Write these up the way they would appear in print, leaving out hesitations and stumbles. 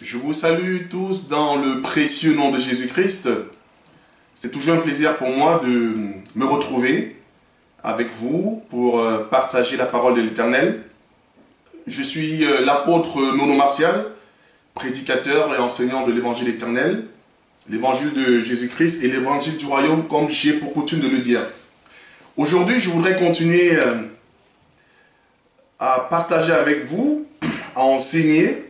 Je vous salue tous dans le précieux nom de Jésus-Christ. C'est toujours un plaisir pour moi de me retrouver avec vous pour partager la parole de l'Éternel. Je suis l'apôtre Nono Martial, prédicateur et enseignant de l'évangile éternel, l'évangile de Jésus-Christ et l'évangile du royaume, comme j'ai pour coutume de le dire. Aujourd'hui, je voudrais continuer à partager avec vous, à enseigner,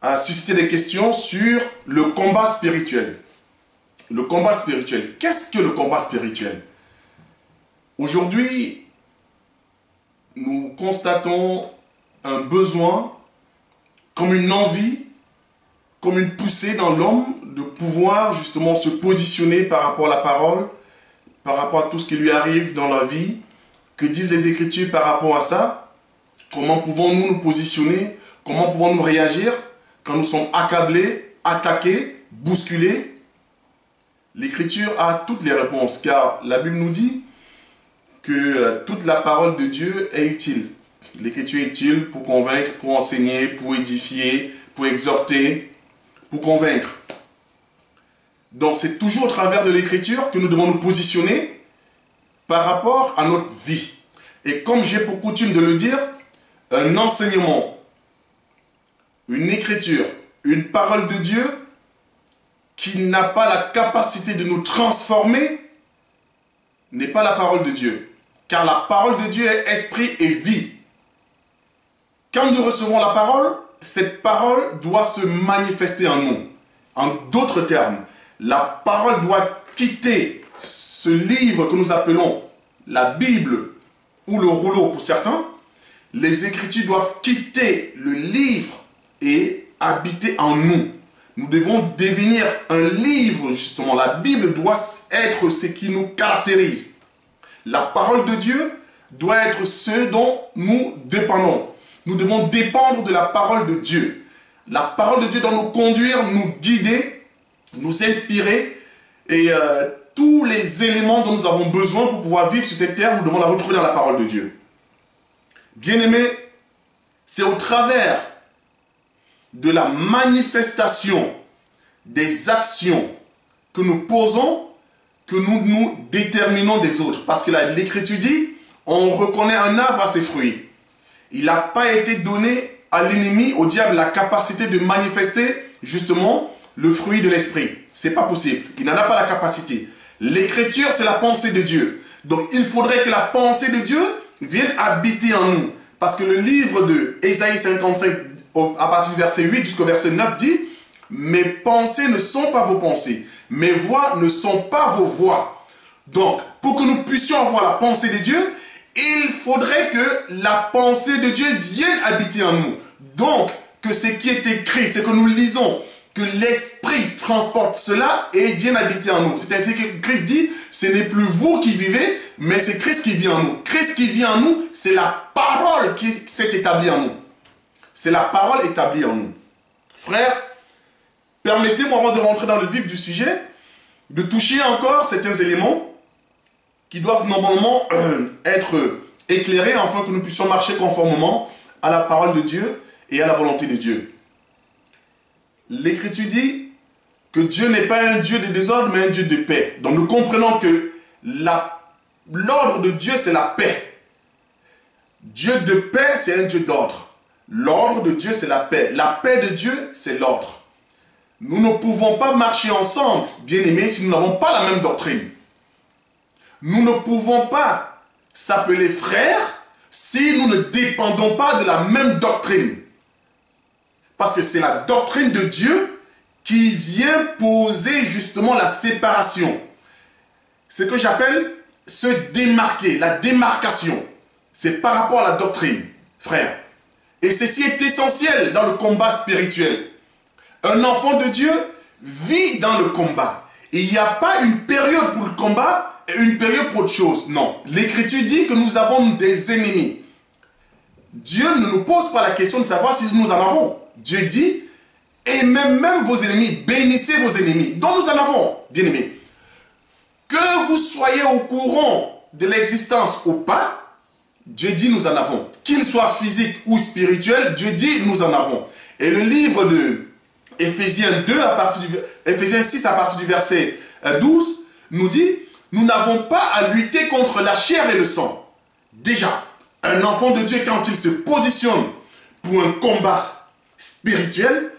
à susciter des questions sur le combat spirituel. Le combat spirituel. Qu'est-ce que le combat spirituel? Aujourd'hui, nous constatons un besoin, comme une envie, comme une poussée dans l'homme de pouvoir justement se positionner par rapport à la parole, par rapport à tout ce qui lui arrive dans la vie. Que disent les Écritures par rapport à ça? Comment pouvons-nous nous positionner? Comment pouvons-nous réagir quand nous sommes accablés, attaqués, bousculés? L'Écriture a toutes les réponses, car la Bible nous dit que toute la parole de Dieu est utile. L'Écriture est utile pour convaincre, pour enseigner, pour édifier, pour exhorter, pour convaincre. Donc c'est toujours au travers de l'Écriture que nous devons nous positionner par rapport à notre vie. Et comme j'ai pour coutume de le dire, un enseignement, une écriture, une parole de Dieu qui n'a pas la capacité de nous transformer n'est pas la parole de Dieu. Car la parole de Dieu est esprit et vie. Quand nous recevons la parole, cette parole doit se manifester en nous. En d'autres termes, la parole doit quitter ce livre que nous appelons la Bible ou le rouleau pour certains. Les Écritures doivent quitter le livre et habiter en nous. Nous devons devenir un livre, justement. La Bible doit être ce qui nous caractérise. La parole de Dieu doit être ce dont nous dépendons. Nous devons dépendre de la parole de Dieu. La parole de Dieu doit nous conduire, nous guider, nous inspirer. Et tous les éléments dont nous avons besoin pour pouvoir vivre sur cette terre, nous devons la retrouver dans la parole de Dieu. Bien-aimés, c'est au travers de la manifestation des actions que nous posons que nous nous déterminons des autres. Parce que l'Écriture dit, on reconnaît un arbre à ses fruits. Il n'a pas été donné à l'ennemi, au diable, la capacité de manifester justement le fruit de l'esprit. C'est pas possible. Il n'en a pas la capacité. L'Écriture, c'est la pensée de Dieu. Donc il faudrait que la pensée de Dieu vienne habiter en nous. Parce que le livre de Ésaïe 55, à partir du verset 8 jusqu'au verset 9 dit, « Mes pensées ne sont pas vos pensées, mes voix ne sont pas vos voix. » Donc, pour que nous puissions avoir la pensée de Dieu, il faudrait que la pensée de Dieu vienne habiter en nous. Donc, que ce qui est écrit, ce que nous lisons, que l'Esprit transporte cela et vienne habiter en nous. C'est ainsi que Christ dit, ce n'est plus vous qui vivez, mais c'est Christ qui vit en nous. Christ qui vit en nous, c'est la parole qui s'est établie en nous. C'est la parole établie en nous. Frères, permettez-moi avant de rentrer dans le vif du sujet, de toucher encore certains éléments qui doivent normalement être éclairés afin que nous puissions marcher conformément à la parole de Dieu et à la volonté de Dieu. L'Écriture dit que Dieu n'est pas un Dieu de désordre, mais un Dieu de paix. Donc nous comprenons que l'ordre de Dieu, c'est la paix. Dieu de paix, c'est un Dieu d'ordre. L'ordre de Dieu, c'est la paix. La paix de Dieu, c'est l'ordre. Nous ne pouvons pas marcher ensemble, bien-aimés, si nous n'avons pas la même doctrine. Nous ne pouvons pas s'appeler frères si nous ne dépendons pas de la même doctrine. Parce que c'est la doctrine de Dieu qui vient poser justement la séparation. Ce que j'appelle se démarquer, la démarcation. C'est par rapport à la doctrine, frère. Et ceci est essentiel dans le combat spirituel. Un enfant de Dieu vit dans le combat. Il n'y a pas une période pour le combat et une période pour autre chose. Non. L'Écriture dit que nous avons des ennemis. Dieu ne nous pose pas la question de savoir si nous en avons. Dieu dit, aimez même vos ennemis, bénissez vos ennemis. Donc nous en avons, bien-aimés. Que vous soyez au courant de l'existence ou pas, Dieu dit nous en avons. Qu'il soit physique ou spirituel, Dieu dit nous en avons. Et le livre de Éphésiens 2, Éphésiens 6 à partir du verset 12, nous dit, nous n'avons pas à lutter contre la chair et le sang. Déjà, un enfant de Dieu, quand il se positionne pour un combat spirituel,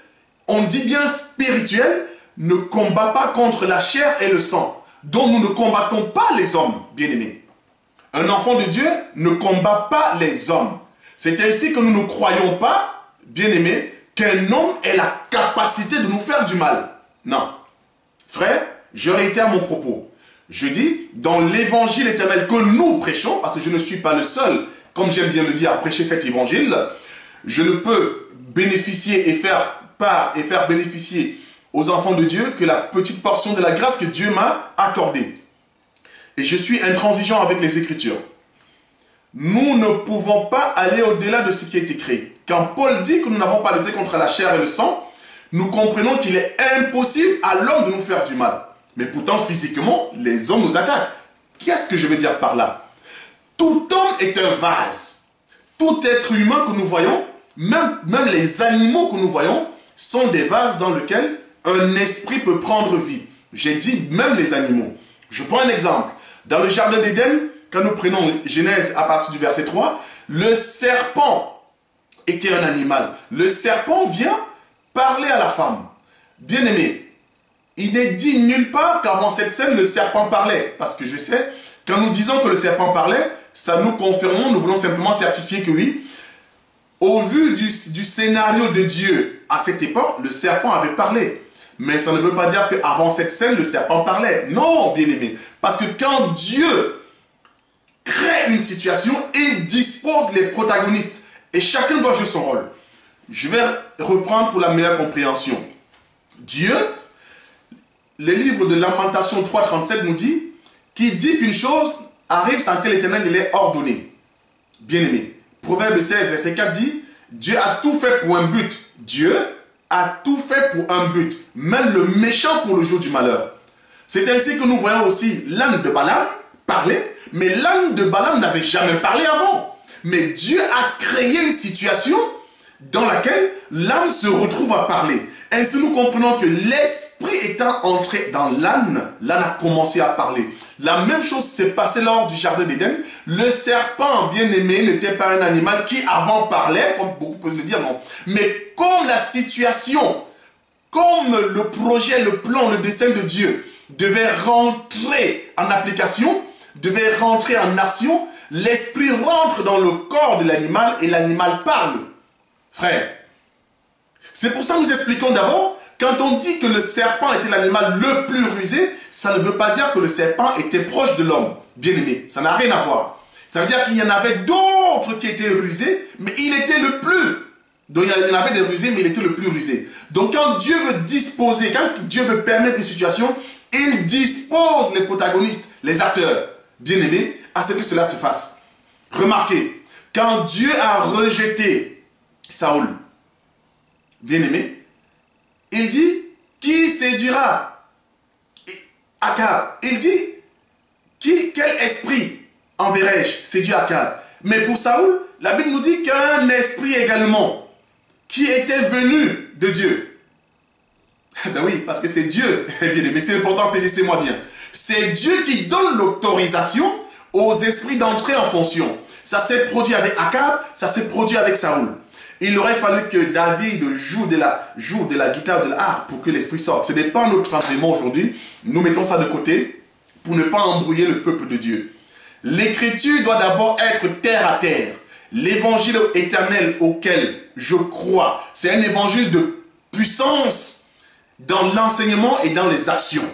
on dit bien spirituel, ne combat pas contre la chair et le sang. Donc nous ne combattons pas les hommes, bien-aimés. Un enfant de Dieu ne combat pas les hommes. C'est ainsi que nous ne croyons pas, bien-aimés, qu'un homme ait la capacité de nous faire du mal. Non. Frère, je réitère mon propos. Je dis, dans l'évangile éternel que nous prêchons, parce que je ne suis pas le seul, comme j'aime bien le dire, à prêcher cet évangile, je ne peux bénéficier et faire part et faire bénéficier aux enfants de Dieu que la petite portion de la grâce que Dieu m'a accordée. Et je suis intransigeant avec les Écritures. Nous ne pouvons pas aller au-delà de ce qui est écrit. Quand Paul dit que nous n'avons pas lutté contre la chair et le sang, nous comprenons qu'il est impossible à l'homme de nous faire du mal. Mais pourtant, physiquement, les hommes nous attaquent. Qu'est-ce que je veux dire par là? Tout homme est un vase. Tout être humain que nous voyons, même les animaux que nous voyons, sont des vases dans lesquels un esprit peut prendre vie. J'ai dit même les animaux. Je prends un exemple. Dans le jardin d'Éden, quand nous prenons Genèse à partir du verset 3, le serpent était un animal. Le serpent vient parler à la femme. Bien-aimé, il n'est dit nulle part qu'avant cette scène, le serpent parlait. Parce que je sais, quand nous disons que le serpent parlait, ça nous confirmons, nous voulons simplement certifier que oui, au vu du scénario de Dieu à cette époque, le serpent avait parlé. Mais ça ne veut pas dire qu'avant cette scène, le serpent parlait. Non, bien-aimé. Parce que quand Dieu crée une situation, il dispose les protagonistes. Et chacun doit jouer son rôle. Je vais reprendre pour la meilleure compréhension. Dieu, le livre de Lamentation 3.37 nous dit qu'il dit qu'une chose arrive sans que l'Éternel ne l'ait ordonné. Bien-aimé. Proverbe 16, verset 4 dit, Dieu a tout fait pour un but. Dieu a tout fait pour un but. Même le méchant pour le jour du malheur. C'est ainsi que nous voyons aussi l'âne de Balaam parler. Mais l'âne de Balaam n'avait jamais parlé avant. Mais Dieu a créé une situation dans laquelle l'âne se retrouve à parler. Ainsi nous comprenons que l'esprit étant entré dans l'âne, l'âne a commencé à parler. La même chose s'est passée lors du jardin d'Éden. Le serpent bien-aimé n'était pas un animal qui avant parlait, comme beaucoup peuvent le dire, non. Mais comme la situation, comme le projet, le plan, le dessein de Dieu devait rentrer en application, devait rentrer en action, l'esprit rentre dans le corps de l'animal et l'animal parle. Frère, c'est pour ça que nous expliquons d'abord, quand on dit que le serpent était l'animal le plus rusé, ça ne veut pas dire que le serpent était proche de l'homme. Bien aimé, ça n'a rien à voir. Ça veut dire qu'il y en avait d'autres qui étaient rusés, mais il était le plus. Donc il y en avait des rusés, mais il était le plus rusé. Donc quand Dieu veut disposer, quand Dieu veut permettre une situation, il dispose les protagonistes, les acteurs, bien aimés, à ce que cela se fasse. Remarquez, quand Dieu a rejeté Saoul, bien-aimé, il dit, qui séduira Akab? Il dit, quel esprit enverrai-je séduire Akab? Mais pour Saoul, la Bible nous dit qu'un esprit également, qui était venu de Dieu. Ben oui, parce que c'est Dieu, bien-aimé, c'est important, saisissez-moi bien. C'est Dieu qui donne l'autorisation aux esprits d'entrer en fonction. Ça s'est produit avec Akab, ça s'est produit avec Saoul. Il aurait fallu que David joue de la guitare, de la harpe pour que l'esprit sorte. Ce n'est pas notre enseignement aujourd'hui. Nous mettons ça de côté pour ne pas embrouiller le peuple de Dieu. L'écriture doit d'abord être terre à terre. L'évangile éternel auquel je crois, c'est un évangile de puissance dans l'enseignement et dans les actions.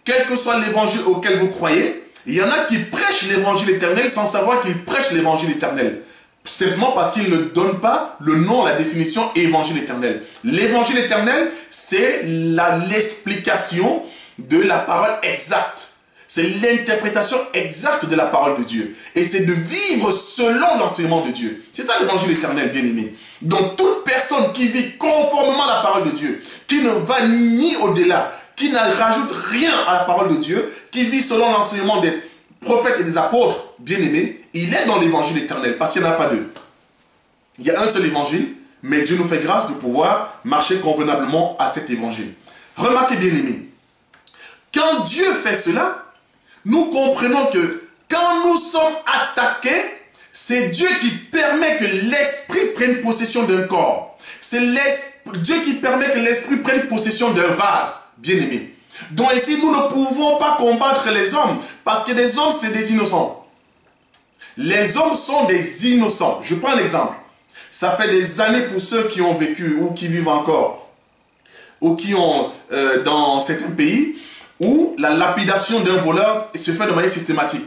Quel que soit l'évangile auquel vous croyez, il y en a qui prêchent l'évangile éternel sans savoir qu'ils prêchent l'évangile éternel. Simplement parce qu'il ne donne pas le nom, la définition évangile éternel. L'évangile éternel, c'est l'explication de la parole exacte. C'est l'interprétation exacte de la parole de Dieu. Et c'est de vivre selon l'enseignement de Dieu. C'est ça l'évangile éternel, bien-aimé. Donc toute personne qui vit conformément à la parole de Dieu, qui ne va ni au-delà, qui ne rajoute rien à la parole de Dieu, qui vit selon l'enseignement des prophètes et des apôtres, bien-aimés, il est dans l'évangile éternel, parce qu'il n'y en a pas deux. Il y a un seul évangile, Mais Dieu nous fait grâce de pouvoir marcher convenablement à cet évangile. Remarquez bien aimés, quand Dieu fait cela, nous comprenons que quand nous sommes attaqués, c'est Dieu qui permet que l'esprit prenne possession d'un corps. C'est Dieu qui permet que l'esprit prenne possession d'un vase, bien aimé. Donc ici, nous ne pouvons pas combattre les hommes, parce que les hommes, c'est des innocents. Les hommes sont des innocents. Je prends un exemple. Ça fait des années pour ceux qui ont vécu ou qui vivent encore, ou qui ont dans certains pays, où la lapidation d'un voleur se fait de manière systématique.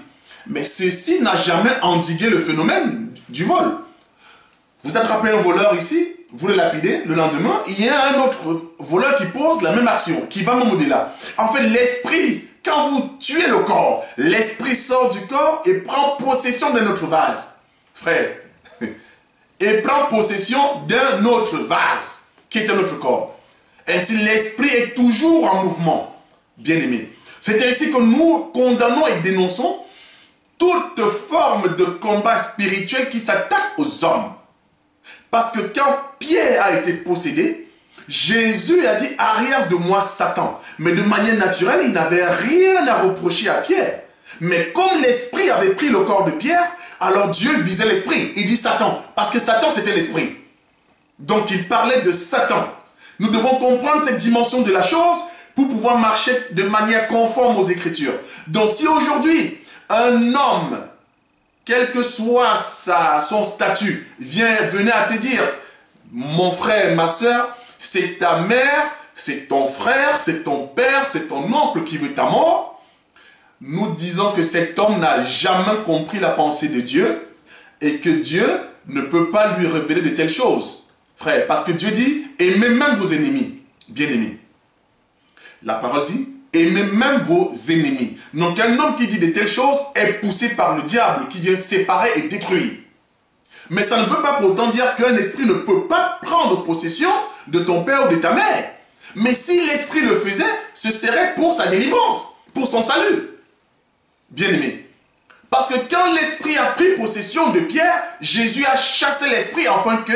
Mais ceci n'a jamais endigué le phénomène du vol. Vous attrapez un voleur ici, vous le lapidez, le lendemain, il y a un autre voleur qui pose la même action, qui va même au-delà. En fait, l'esprit, quand vous tuez le corps, l'esprit sort du corps et prend possession d'un autre vase. Frère, et prend possession d'un autre vase, qui est un autre corps. Ainsi, l'esprit est toujours en mouvement, bien aimé. C'est ainsi que nous condamnons et dénonçons toute forme de combat spirituel qui s'attaque aux hommes. Parce que quand Pierre a été possédé, Jésus a dit « Arrière de moi, Satan ». Mais de manière naturelle, il n'avait rien à reprocher à Pierre. Mais comme l'esprit avait pris le corps de Pierre, alors Dieu visait l'esprit. Il dit Satan, parce que Satan c'était l'esprit. Donc il parlait de Satan. Nous devons comprendre cette dimension de la chose pour pouvoir marcher de manière conforme aux Écritures. Donc si aujourd'hui, un homme, quel que soit son statut, venait à te dire, mon frère, ma soeur, c'est ta mère, c'est ton frère, c'est ton père, c'est ton oncle qui veut ta mort, nous disons que cet homme n'a jamais compris la pensée de Dieu et que Dieu ne peut pas lui révéler de telles choses. Frère, parce que Dieu dit, aimez même vos ennemis, bien-aimés. La parole dit, aimez même vos ennemis. Donc un homme qui dit de telles choses est poussé par le diable qui vient séparer et détruire. Mais ça ne veut pas pour autant dire qu'un esprit ne peut pas prendre possession de ton père ou de ta mère. Mais si l'esprit le faisait, ce serait pour sa délivrance, pour son salut. Bien-aimé. Parce que quand l'esprit a pris possession de Pierre, Jésus a chassé l'esprit afin que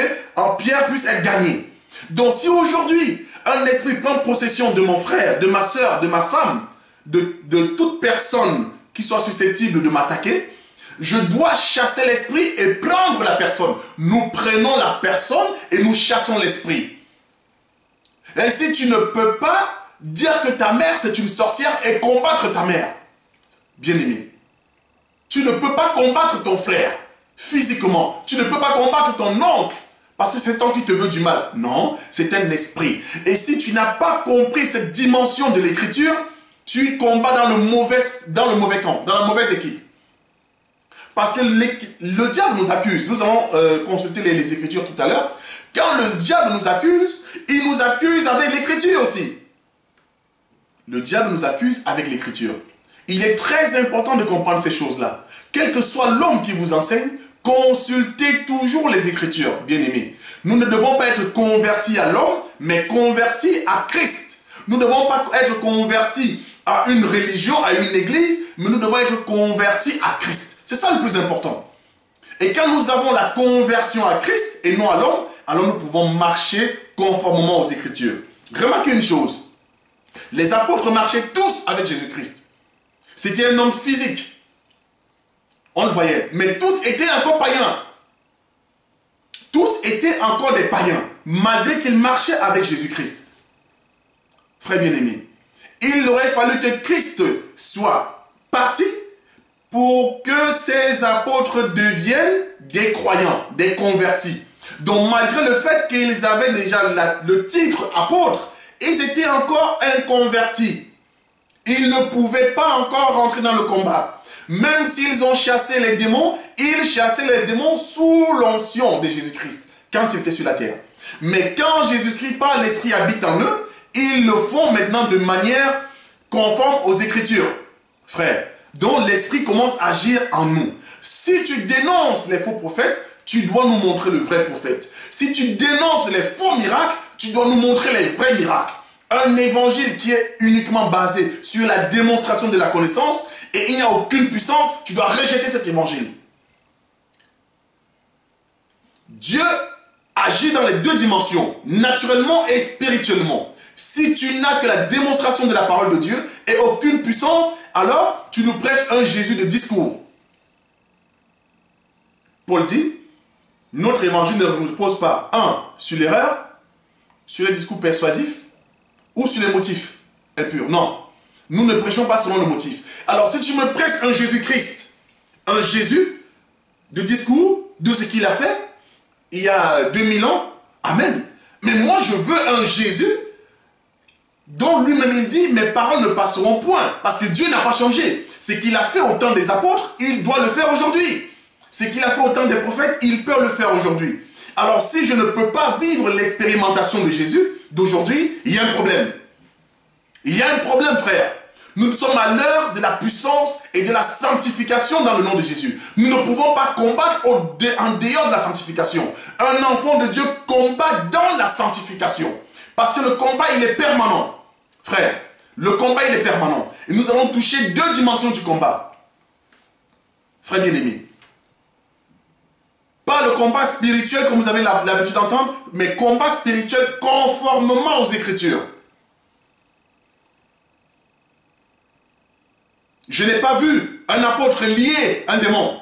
Pierre puisse être gagné. Donc si aujourd'hui, un esprit prend possession de mon frère, de ma soeur, de ma femme, de toute personne qui soit susceptible de m'attaquer, je dois chasser l'esprit et prendre la personne. Nous prenons la personne et nous chassons l'esprit. Ainsi, tu ne peux pas dire que ta mère c'est une sorcière et combattre ta mère. Bien-aimé, tu ne peux pas combattre ton frère physiquement. Tu ne peux pas combattre ton oncle parce que c'est ton qui te veut du mal. Non, c'est un esprit. Et si tu n'as pas compris cette dimension de l'écriture, tu combats dans le mauvais camp, dans la mauvaise équipe. Parce que le diable nous accuse. Nous avons consulté les écritures tout à l'heure. Quand le diable nous accuse, il nous accuse avec l'écriture aussi. Le diable nous accuse avec l'écriture. Il est très important de comprendre ces choses-là. Quel que soit l'homme qui vous enseigne, consultez toujours les Écritures, bien-aimés. Nous ne devons pas être convertis à l'homme, mais convertis à Christ. Nous ne devons pas être convertis à une religion, à une église, mais nous devons être convertis à Christ. C'est ça le plus important. Et quand nous avons la conversion à Christ et non à l'homme, alors nous pouvons marcher conformément aux Écritures. Remarquez une chose. Les apôtres marchaient tous avec Jésus-Christ. C'était un homme physique. On le voyait. Mais tous étaient encore païens. Tous étaient encore des païens. Malgré qu'ils marchaient avec Jésus-Christ. Frère bien-aimé, il aurait fallu que Christ soit parti pour que ces apôtres deviennent des croyants, des convertis. Donc malgré le fait qu'ils avaient déjà le titre apôtre, ils étaient encore inconvertis. Ils ne pouvaient pas encore rentrer dans le combat. Même s'ils ont chassé les démons, ils chassaient les démons sous l'onction de Jésus-Christ, quand il était sur la terre. Mais quand Jésus-Christ, par l'Esprit, habite en eux, ils le font maintenant de manière conforme aux Écritures. Frère, donc l'Esprit commence à agir en nous. Si tu dénonces les faux prophètes, tu dois nous montrer le vrai prophète. Si tu dénonces les faux miracles, tu dois nous montrer les vrais miracles. Un évangile qui est uniquement basé sur la démonstration de la connaissance et il n'y a aucune puissance, tu dois rejeter cet évangile. Dieu agit dans les deux dimensions, naturellement et spirituellement. Si tu n'as que la démonstration de la parole de Dieu et aucune puissance, alors tu nous prêches un Jésus de discours. Paul dit, notre évangile ne repose pas, 1, sur l'erreur, sur les discours persuasifs ou sur les motifs impurs. Non, nous ne prêchons pas selon le motif. Alors si tu me prêches un Jésus-Christ, un Jésus de discours, de ce qu'il a fait, il y a 2000 ans, amen. Mais moi je veux un Jésus dont lui-même il dit, mes paroles ne passeront point, parce que Dieu n'a pas changé. Ce qu'il a fait au temps des apôtres, il doit le faire aujourd'hui. Ce qu'il a fait au temps des prophètes, il peut le faire aujourd'hui. Alors si je ne peux pas vivre l'expérimentation de Jésus d'aujourd'hui, il y a un problème. Il y a un problème, frère. Nous sommes à l'heure de la puissance et de la sanctification dans le nom de Jésus. Nous ne pouvons pas combattre en dehors de la sanctification. Un enfant de Dieu combat dans la sanctification. Parce que le combat, il est permanent. Frère, le combat, il est permanent. Et nous allons toucher deux dimensions du combat. Frère bien-aimé. Pas le combat spirituel comme vous avez l'habitude d'entendre, mais combat spirituel conformément aux Écritures. Je n'ai pas vu un apôtre lier un démon.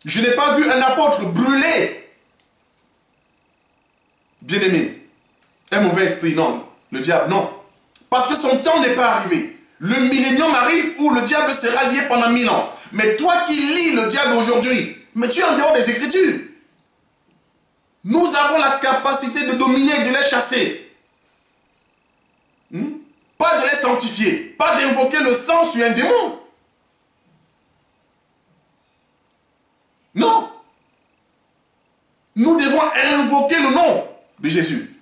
Je n'ai pas vu un apôtre brûler. Bien-aimé, un mauvais esprit, non. Le diable, non. Parce que son temps n'est pas arrivé. Le millénium arrive où le diable sera lié pendant 1000 ans. Mais toi qui lis le diable aujourd'hui, mais tu es en dehors des Écritures. Nous avons la capacité de dominer et de les chasser. Pas de les sanctifier. Pas d'invoquer le sang sur un démon. Non. Nous devons invoquer le nom de Jésus.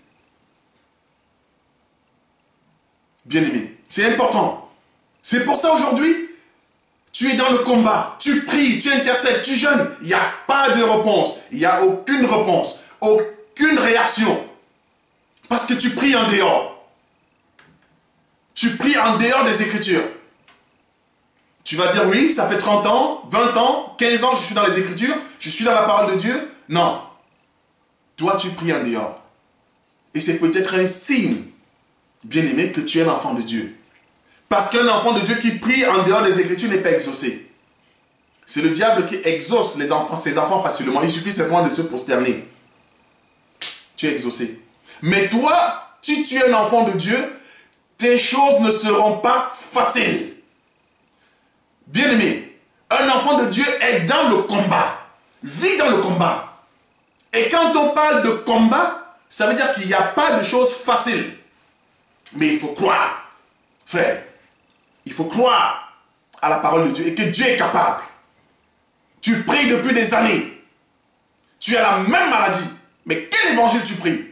Bien-aimé, c'est important. C'est pour ça aujourd'hui, tu es dans le combat, tu pries, tu intercèdes, tu jeûnes. Il n'y a pas de réponse. Il n'y a aucune réponse, aucune réaction. Parce que tu pries en dehors. Tu pries en dehors des Écritures. Tu vas dire, oui, ça fait 30 ans, 20 ans, 15 ans, je suis dans les Écritures, je suis dans la parole de Dieu. Non. Toi, tu pries en dehors. Et c'est peut-être un signe, bien-aimé, que tu es un enfant de Dieu. Parce qu'un enfant de Dieu qui prie en dehors des Écritures n'est pas exaucé. C'est le diable qui exauce ses enfants facilement. Il suffit simplement de se prosterner. Tu es exaucé. Mais toi, si tu es un enfant de Dieu, tes choses ne seront pas faciles. Bien-aimé, un enfant de Dieu est dans le combat. Vit dans le combat. Et quand on parle de combat, ça veut dire qu'il n'y a pas de choses faciles. Mais il faut croire, frère. Il faut croire à la parole de Dieu et que Dieu est capable. Tu pries depuis des années. Tu as la même maladie. Mais quel évangile tu pries?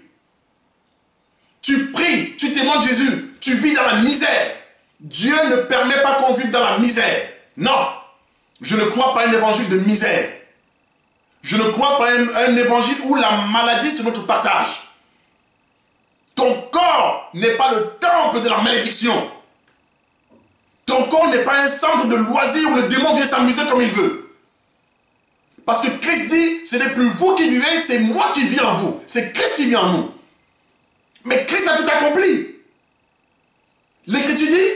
Tu pries, tu témoignes Jésus. Tu vis dans la misère. Dieu ne permet pas qu'on vive dans la misère. Non. Je ne crois pas à un évangile de misère. Je ne crois pas à un évangile où la maladie c'est notre partage. Ton corps n'est pas le temple de la malédiction. Ton corps n'est pas un centre de loisirs où le démon vient s'amuser comme il veut. Parce que Christ dit, ce n'est plus vous qui vivez, c'est moi qui vis en vous. C'est Christ qui vit en nous. Mais Christ a tout accompli. L'Écriture dit,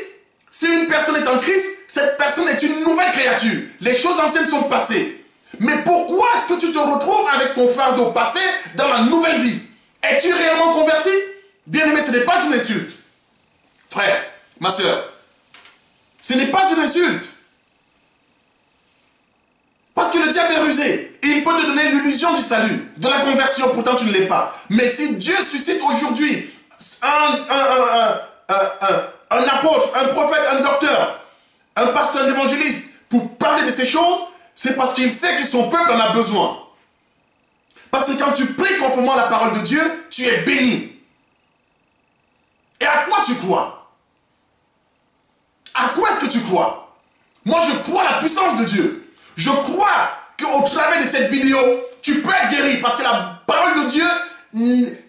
si une personne est en Christ, cette personne est une nouvelle créature. Les choses anciennes sont passées. Mais pourquoi est-ce que tu te retrouves avec ton fardeau passé dans la nouvelle vie? Es-tu réellement converti? Bien-aimé, ce n'est pas une insulte. Frère, ma soeur, ce n'est pas une insulte. Parce que le diable est rusé. Et il peut te donner l'illusion du salut, de la conversion, pourtant tu ne l'es pas. Mais si Dieu suscite aujourd'hui un apôtre, un prophète, un docteur, un pasteur, un évangéliste, pour parler de ces choses, c'est parce qu'il sait que son peuple en a besoin. Parce que quand tu pries conformément à la parole de Dieu, tu es béni. Et à quoi tu crois? À quoi est-ce que tu crois? Moi, je crois à la puissance de Dieu. Je crois qu'au travers de cette vidéo, tu peux être guéri parce que la parole de Dieu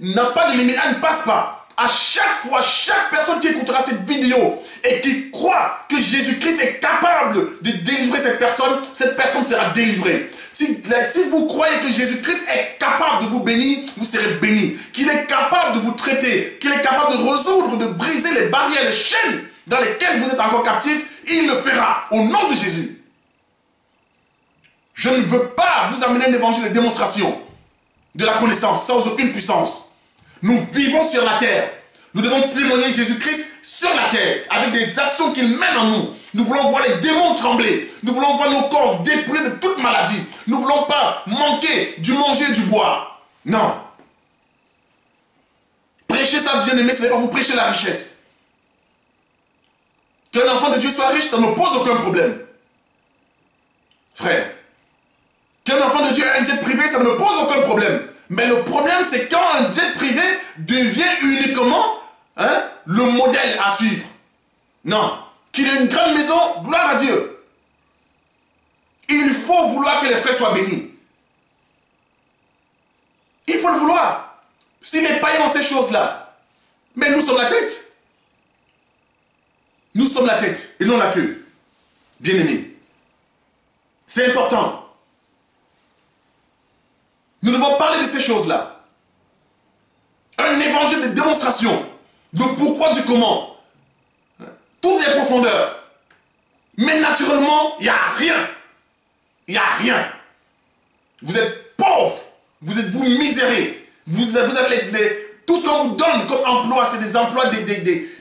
n'a pas de limite, elle ne passe pas. À chaque fois, chaque personne qui écoutera cette vidéo et qui croit que Jésus-Christ est capable de délivrer cette personne sera délivrée. Si vous croyez que Jésus-Christ est capable de vous bénir, vous serez bénis. Qu'il est capable de vous traiter, qu'il est capable de résoudre, de briser les barrières, les chaînes dans lesquelles vous êtes encore captifs, il le fera au nom de Jésus. Je ne veux pas vous amener un évangile de démonstration de la connaissance sans aucune puissance. Nous vivons sur la terre. Nous devons témoigner Jésus-Christ sur la terre avec des actions qu'il mène en nous. Nous voulons voir les démons trembler. Nous voulons voir nos corps dépouillés de toute maladie. Nous ne voulons pas manquer du manger et du boire. Non. Prêcher ça, bien-aimé, ce n'est pas vous prêcher la richesse. Qu'un enfant de Dieu soit riche, ça ne pose aucun problème. Frère, qu'un enfant de Dieu ait un jet privé, ça ne pose aucun problème. Mais le problème, c'est quand un jet privé devient uniquement le modèle à suivre. Non. Qu'il ait une grande maison, gloire à Dieu. Il faut vouloir que les frères soient bénis. Il faut le vouloir. S'il n'est pas dans ces choses-là, mais nous sommes la tête. Nous sommes la tête et non la queue. Bien-aimés. C'est important. Nous devons parler de ces choses-là. Un évangile de démonstration de pourquoi, du comment. Toutes les profondeurs. Mais naturellement, il n'y a rien. Il n'y a rien. Vous êtes pauvres. Vous misérés. Vous avez tout ce qu'on vous donne comme emploi, c'est des emplois des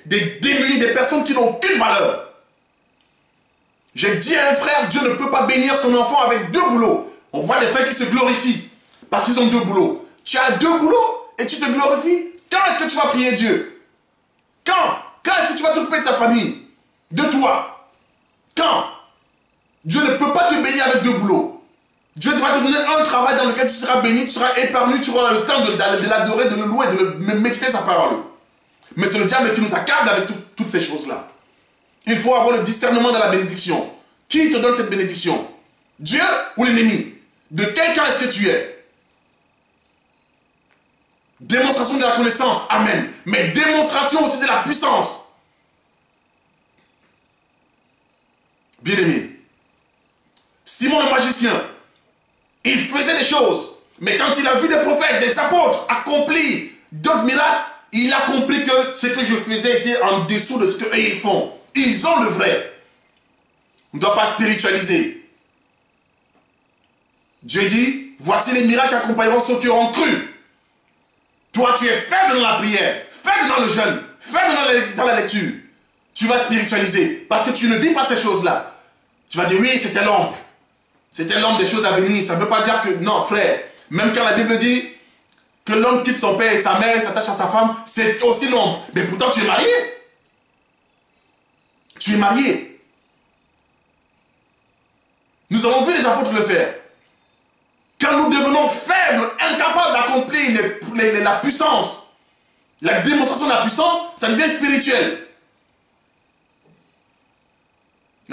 démunis, des personnes qui n'ont aucune valeur. J'ai dit à un frère, Dieu ne peut pas bénir son enfant avec 2 boulots. On voit des frères qui se glorifient parce qu'ils ont 2 boulots. Tu as 2 boulots et tu te glorifies. Quand est-ce que tu vas prier Dieu? Quand est-ce que tu vas t'occuper de ta famille? De toi? Quand? Dieu ne peut pas te bénir avec 2 boulots. Dieu va te donner un travail dans lequel tu seras béni, tu seras épargné, tu auras le temps de l'adorer, de le louer, de méditer sa parole. Mais c'est le diable qui nous accable avec toutes ces choses-là. Il faut avoir le discernement de la bénédiction. Qui te donne cette bénédiction? Dieu ou l'ennemi? De quel camp est-ce que tu es? Démonstration de la connaissance, amen. Mais démonstration aussi de la puissance. Bien-aimé, Simon le magicien, il faisait des choses, mais quand il a vu des prophètes, des apôtres accomplir d'autres miracles, il a compris que ce que je faisais était en dessous de ce qu'eux ils font. Ils ont le vrai. On ne doit pas spiritualiser. Dieu dit, voici les miracles qui accompagneront ceux qui auront cru. Toi, tu es faible dans la prière, faible dans le jeûne, faible dans la lecture. Tu vas spiritualiser parce que tu ne vis pas ces choses-là. Tu vas dire, oui, c'était l'ombre. C'était l'homme des choses à venir. Ça ne veut pas dire que... Non, frère. Même quand la Bible dit que l'homme quitte son père et sa mère et s'attache à sa femme, c'est aussi l'ombre. Mais pourtant, tu es marié. Tu es marié. Nous avons vu les apôtres le faire. Quand nous devenons faibles, incapables d'accomplir la puissance, la démonstration de la puissance, ça devient spirituel.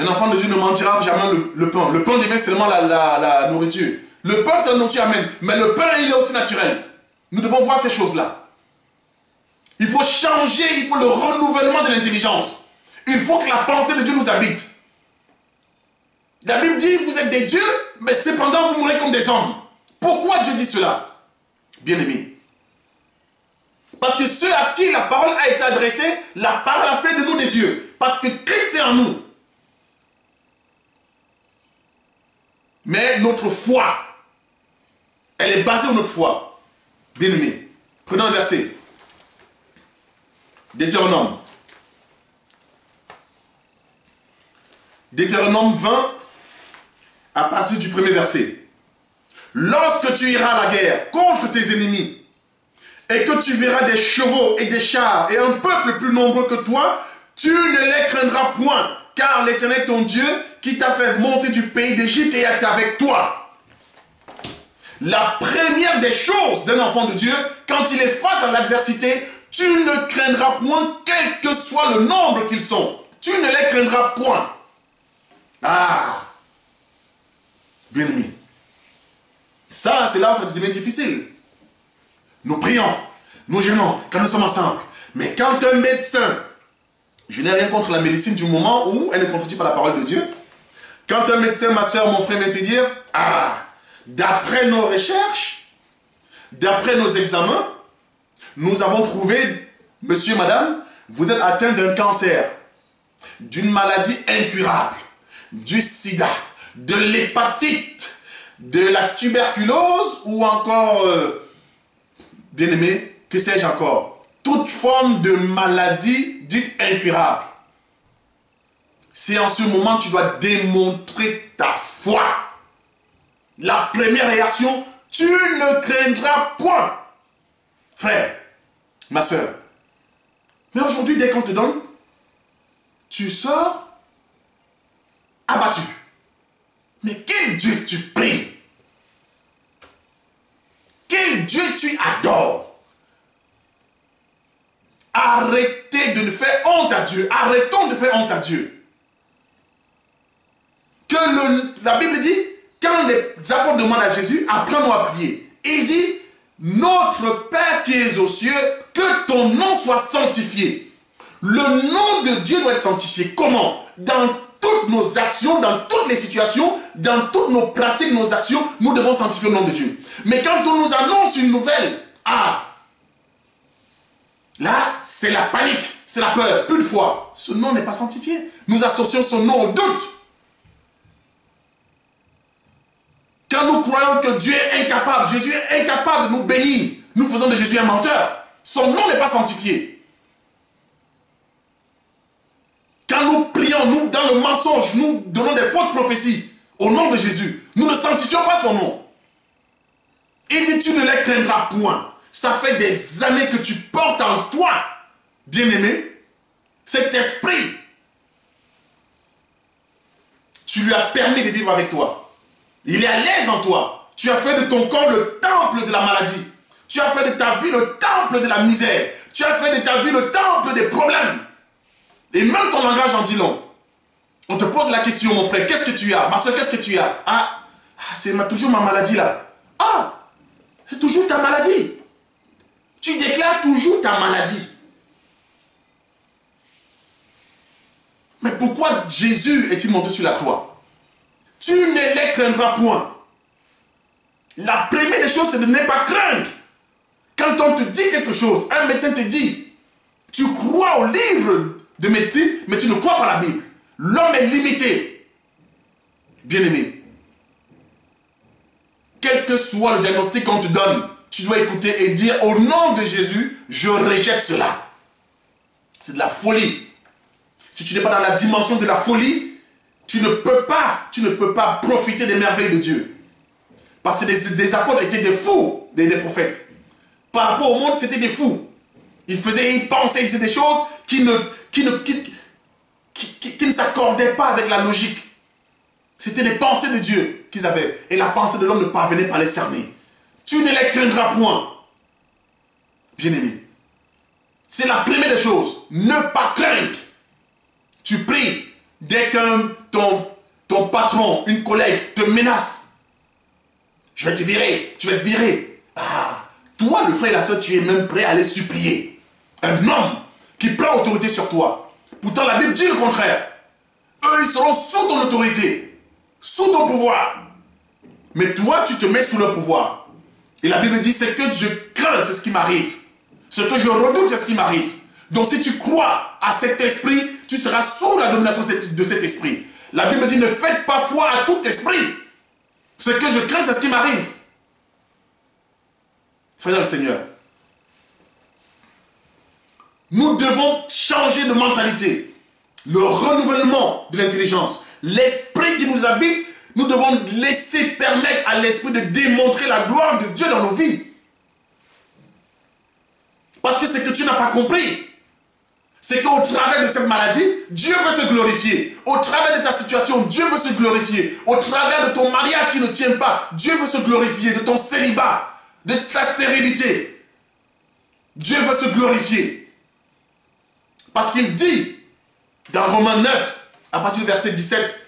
Un enfant de Dieu ne mentira jamais le pain. Le pain devient seulement la nourriture. Le pain, c'est la nourriture, amen. Mais le pain, il est aussi naturel. Nous devons voir ces choses-là. Il faut changer, il faut le renouvellement de l'intelligence. Il faut que la pensée de Dieu nous habite. La Bible dit, vous êtes des dieux, mais cependant, vous mourrez comme des hommes. Pourquoi Dieu dit cela? Bien-aimés. Parce que ceux à qui la parole a été adressée, la parole a fait de nous des dieux. Parce que Christ est en nous. Mais notre foi, elle est basée sur notre foi. Bien-aimés, prenons un verset. Deutéronome. Deutéronome 20, à partir du premier verset. Lorsque tu iras à la guerre contre tes ennemis, et que tu verras des chevaux et des chars, et un peuple plus nombreux que toi, tu ne les craindras point, car l'Éternel ton Dieu, qui t'a fait monter du pays d'Égypte, est avec toi. La première des choses d'un enfant de Dieu, quand il est face à l'adversité, tu ne craindras point, quel que soit le nombre qu'ils sont. Tu ne les craindras point. Ah, bien-aimé. Ça, c'est là où ça devient difficile. Nous prions, nous gênons quand nous sommes ensemble. Mais quand un médecin, je n'ai rien contre la médecine du moment où elle ne contredit pas la parole de Dieu. Quand un médecin, ma soeur, mon frère vient te dire, ah, d'après nos recherches, d'après nos examens, nous avons trouvé, monsieur, madame, vous êtes atteint d'un cancer, d'une maladie incurable, du sida, de l'hépatite, de la tuberculose ou encore, bien aimé, que sais-je encore, toute forme de maladie dite incurable. C'est en ce moment que tu dois démontrer ta foi. La première réaction, tu ne craindras point. Frère, ma soeur. Mais aujourd'hui, dès qu'on te donne, tu sors abattu. Mais quel Dieu tu pries? Quel Dieu tu adores? Arrêtez de ne faire honte à Dieu. Arrêtons de faire honte à Dieu. La Bible dit, quand les apôtres demandent à Jésus, apprends-nous à prier. Il dit, notre Père qui es aux cieux, que ton nom soit sanctifié. Le nom de Dieu doit être sanctifié. Comment? Dans toutes nos actions, dans toutes les situations, dans toutes nos pratiques, nos actions, nous devons sanctifier le nom de Dieu. Mais quand on nous annonce une nouvelle, là, c'est la panique, c'est la peur, plus de foi. Ce nom n'est pas sanctifié. Nous associons son nom au doute. Quand nous croyons que Dieu est incapable, Jésus est incapable de nous bénir, nous faisons de Jésus un menteur. Son nom n'est pas sanctifié. Quand nous prions, nous, dans le mensonge, nous donnons des fausses prophéties au nom de Jésus. Nous ne sanctifions pas son nom. Il dit, tu ne les craindras point. Ça fait des années que tu portes en toi, bien-aimé, cet esprit. Tu lui as permis de vivre avec toi. Il est à l'aise en toi. Tu as fait de ton corps le temple de la maladie. Tu as fait de ta vie le temple de la misère. Tu as fait de ta vie le temple des problèmes. Et même ton langage en dit long. On te pose la question, mon frère, qu'est-ce que tu as? Ma soeur, qu'est-ce que tu as? C'est toujours ma maladie là. C'est toujours ta maladie. Tu déclares toujours ta maladie. Mais pourquoi Jésus est-il monté sur la croix? Tu ne les craindras point. La première des choses, c'est de ne pas craindre. Quand on te dit quelque chose, un médecin te dit, tu crois au livre de médecine, mais tu ne crois pas à la Bible. L'homme est limité. Bien-aimé, quel que soit le diagnostic qu'on te donne, tu dois écouter et dire, au nom de Jésus, je rejette cela. C'est de la folie. Si tu n'es pas dans la dimension de la folie, tu ne peux pas profiter des merveilles de Dieu. Parce que des apôtres étaient des fous, des prophètes. Par rapport au monde, c'était des fous. Ils pensaient, ils disaient des choses qui ne s'accordaient pas avec la logique. C'était les pensées de Dieu qu'ils avaient. Et la pensée de l'homme ne parvenait pas à les cerner. Tu ne les craindras point. Bien-aimé. C'est la première des choses. Ne pas craindre. Tu pries. Dès qu'un ton patron, une collègue te menace, je vais te virer, tu vas te virer. Toi, le frère et la soeur, tu es même prêt à les supplier. Un homme qui prend autorité sur toi. Pourtant, la Bible dit le contraire. Eux, ils seront sous ton autorité, sous ton pouvoir. Mais toi, tu te mets sous leur pouvoir. Et la Bible dit, c'est que je crains, c'est ce qui m'arrive. Ce que je redoute, c'est ce qui m'arrive. Donc si tu crois à cet esprit, tu seras sous la domination de cet esprit. La Bible dit, ne faites pas foi à tout esprit. Ce que je crains, c'est ce qui m'arrive. Soyez dans le Seigneur. Nous devons changer de mentalité. Le renouvellement de l'intelligence. L'esprit qui nous habite, nous devons laisser permettre à l'esprit de démontrer la gloire de Dieu dans nos vies. Parce que ce que tu n'as pas compris, c'est qu'au travers de cette maladie, Dieu veut se glorifier. Au travers de ta situation, Dieu veut se glorifier. Au travers de ton mariage qui ne tient pas, Dieu veut se glorifier. De ton célibat, de ta stérilité, Dieu veut se glorifier. Parce qu'il dit, dans Romains 9, à partir du verset 17,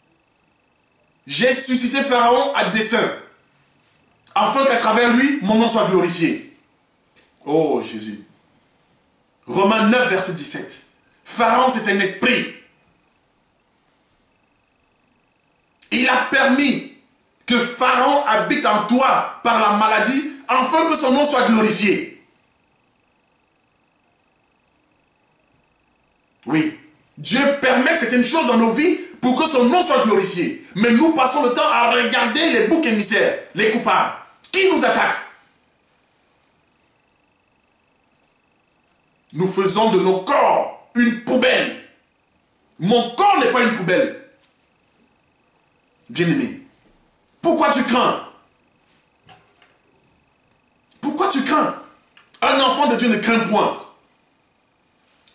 « J'ai suscité Pharaon à dessein, afin qu'à travers lui, mon nom soit glorifié. » Oh Jésus. Romains 9, verset 17. Pharaon, c'est un esprit. Il a permis que Pharaon habite en toi par la maladie, afin que son nom soit glorifié. Oui, Dieu permet certaines choses dans nos vies pour que son nom soit glorifié. Mais nous passons le temps à regarder les boucs émissaires, les coupables, qui nous attaquent. Nous faisons de nos corps une poubelle. Mon corps n'est pas une poubelle. Bien-aimé, pourquoi tu crains? Pourquoi tu crains? Un enfant de Dieu ne craint point.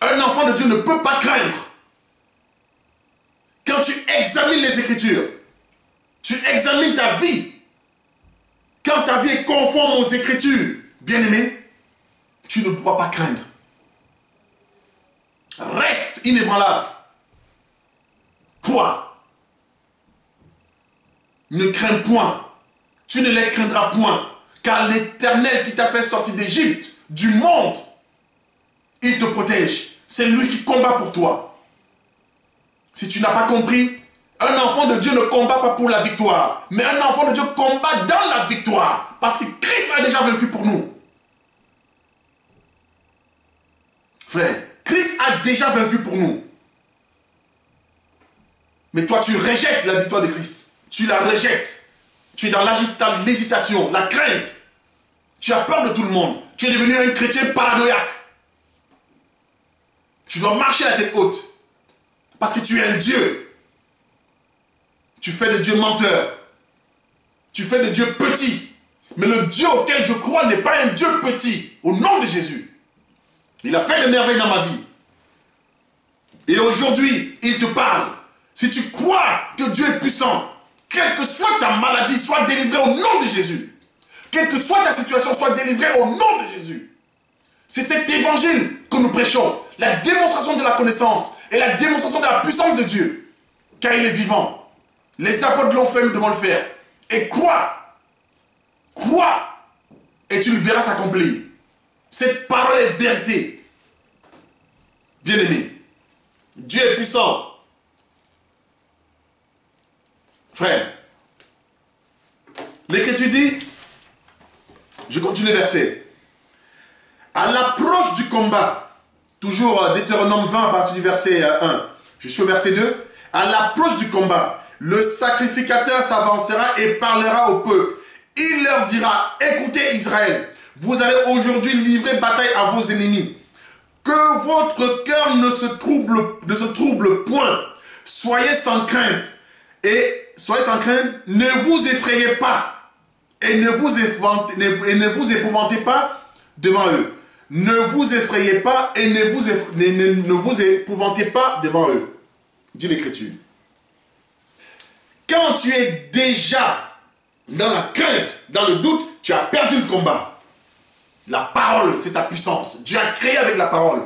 Un enfant de Dieu ne peut pas craindre. Quand tu examines les Écritures, tu examines ta vie. Quand ta vie est conforme aux Écritures, bien-aimé, tu ne pourras pas craindre. Reste inébranlable. Toi, ne crains point. Tu ne les craindras point. Car l'Éternel qui t'a fait sortir d'Égypte, du monde, il te protège. C'est lui qui combat pour toi. Si tu n'as pas compris, un enfant de Dieu ne combat pas pour la victoire. Mais un enfant de Dieu combat dans la victoire. Parce que Christ a déjà vaincu pour nous. Frère, Christ a déjà vaincu pour nous. Mais toi, tu rejettes la victoire de Christ. Tu la rejettes. Tu es dans l'hésitation, la crainte. Tu as peur de tout le monde. Tu es devenu un chrétien paranoïaque. Tu dois marcher la tête haute. Parce que tu es un Dieu. Tu fais de Dieu menteur. Tu fais de Dieu petit. Mais le Dieu auquel je crois n'est pas un Dieu petit. Au nom de Jésus. Il a fait des merveilles dans ma vie. Et aujourd'hui, il te parle. Si tu crois que Dieu est puissant, quelle que soit ta maladie, sois délivré au nom de Jésus. Quelle que soit ta situation, sois délivré au nom de Jésus. C'est cet évangile que nous prêchons. La démonstration de la connaissance et la démonstration de la puissance de Dieu. Car il est vivant. Les apôtres l'ont fait, nous devons le faire. Et crois. Crois. Et tu le verras s'accomplir. Cette parole est vérité. Bien-aimé. Dieu est puissant. Frère. L'Écriture dit, je continue le verset. À l'approche du combat, toujours Deutéronome 20 à partir du verset 1, je suis au verset 2. À l'approche du combat, le sacrificateur s'avancera et parlera au peuple. Il leur dira, écoutez Israël, vous allez aujourd'hui livrer bataille à vos ennemis. Que votre cœur ne se trouble point. Soyez sans crainte. Et soyez sans crainte, ne vous effrayez pas. Et ne vous épouvantez pas devant eux. Ne vous effrayez pas et ne vous épouvantez pas devant eux. Dit l'Écriture. Quand tu es déjà dans la crainte, dans le doute, tu as perdu le combat. La parole, c'est ta puissance. Dieu a créé avec la parole.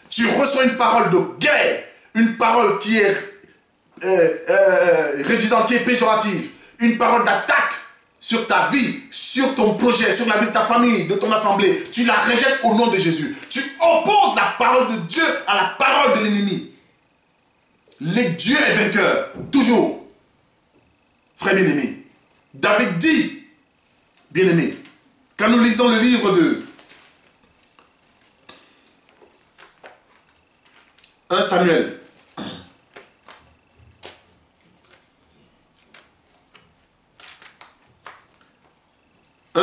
Tu reçois une parole de guerre, une parole qui est réduisante, qui est péjorative, une parole d'attaque sur ta vie, sur ton projet, sur la vie de ta famille, de ton assemblée. Tu la rejettes au nom de Jésus. Tu opposes la parole de Dieu à la parole de l'ennemi. Dieu est vainqueur, toujours. Frère bien-aimé, David dit, bien-aimé, quand nous lisons le livre de 1 Samuel,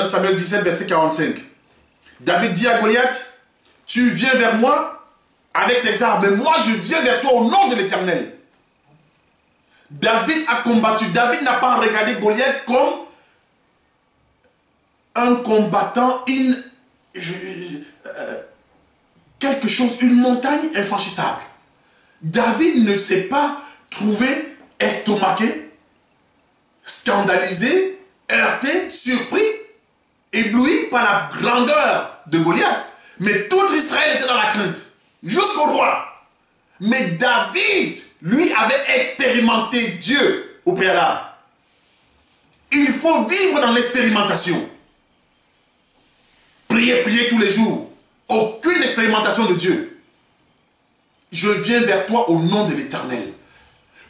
Samuel 17, verset 45. David dit à Goliath, tu viens vers moi avec tes armes, mais moi je viens vers toi au nom de l'Éternel. David a combattu. David n'a pas regardé Goliath comme un combattant, quelque chose, une montagne infranchissable. David ne s'est pas trouvé estomaqué, scandalisé, heurté, surpris, ébloui par la grandeur de Goliath. Mais tout Israël était dans la crainte, jusqu'au roi. Mais David, lui, avait expérimenté Dieu au préalable. Il faut vivre dans l'expérimentation. Priez tous les jours. Aucune expérimentation de Dieu. Je viens vers toi au nom de l'Éternel.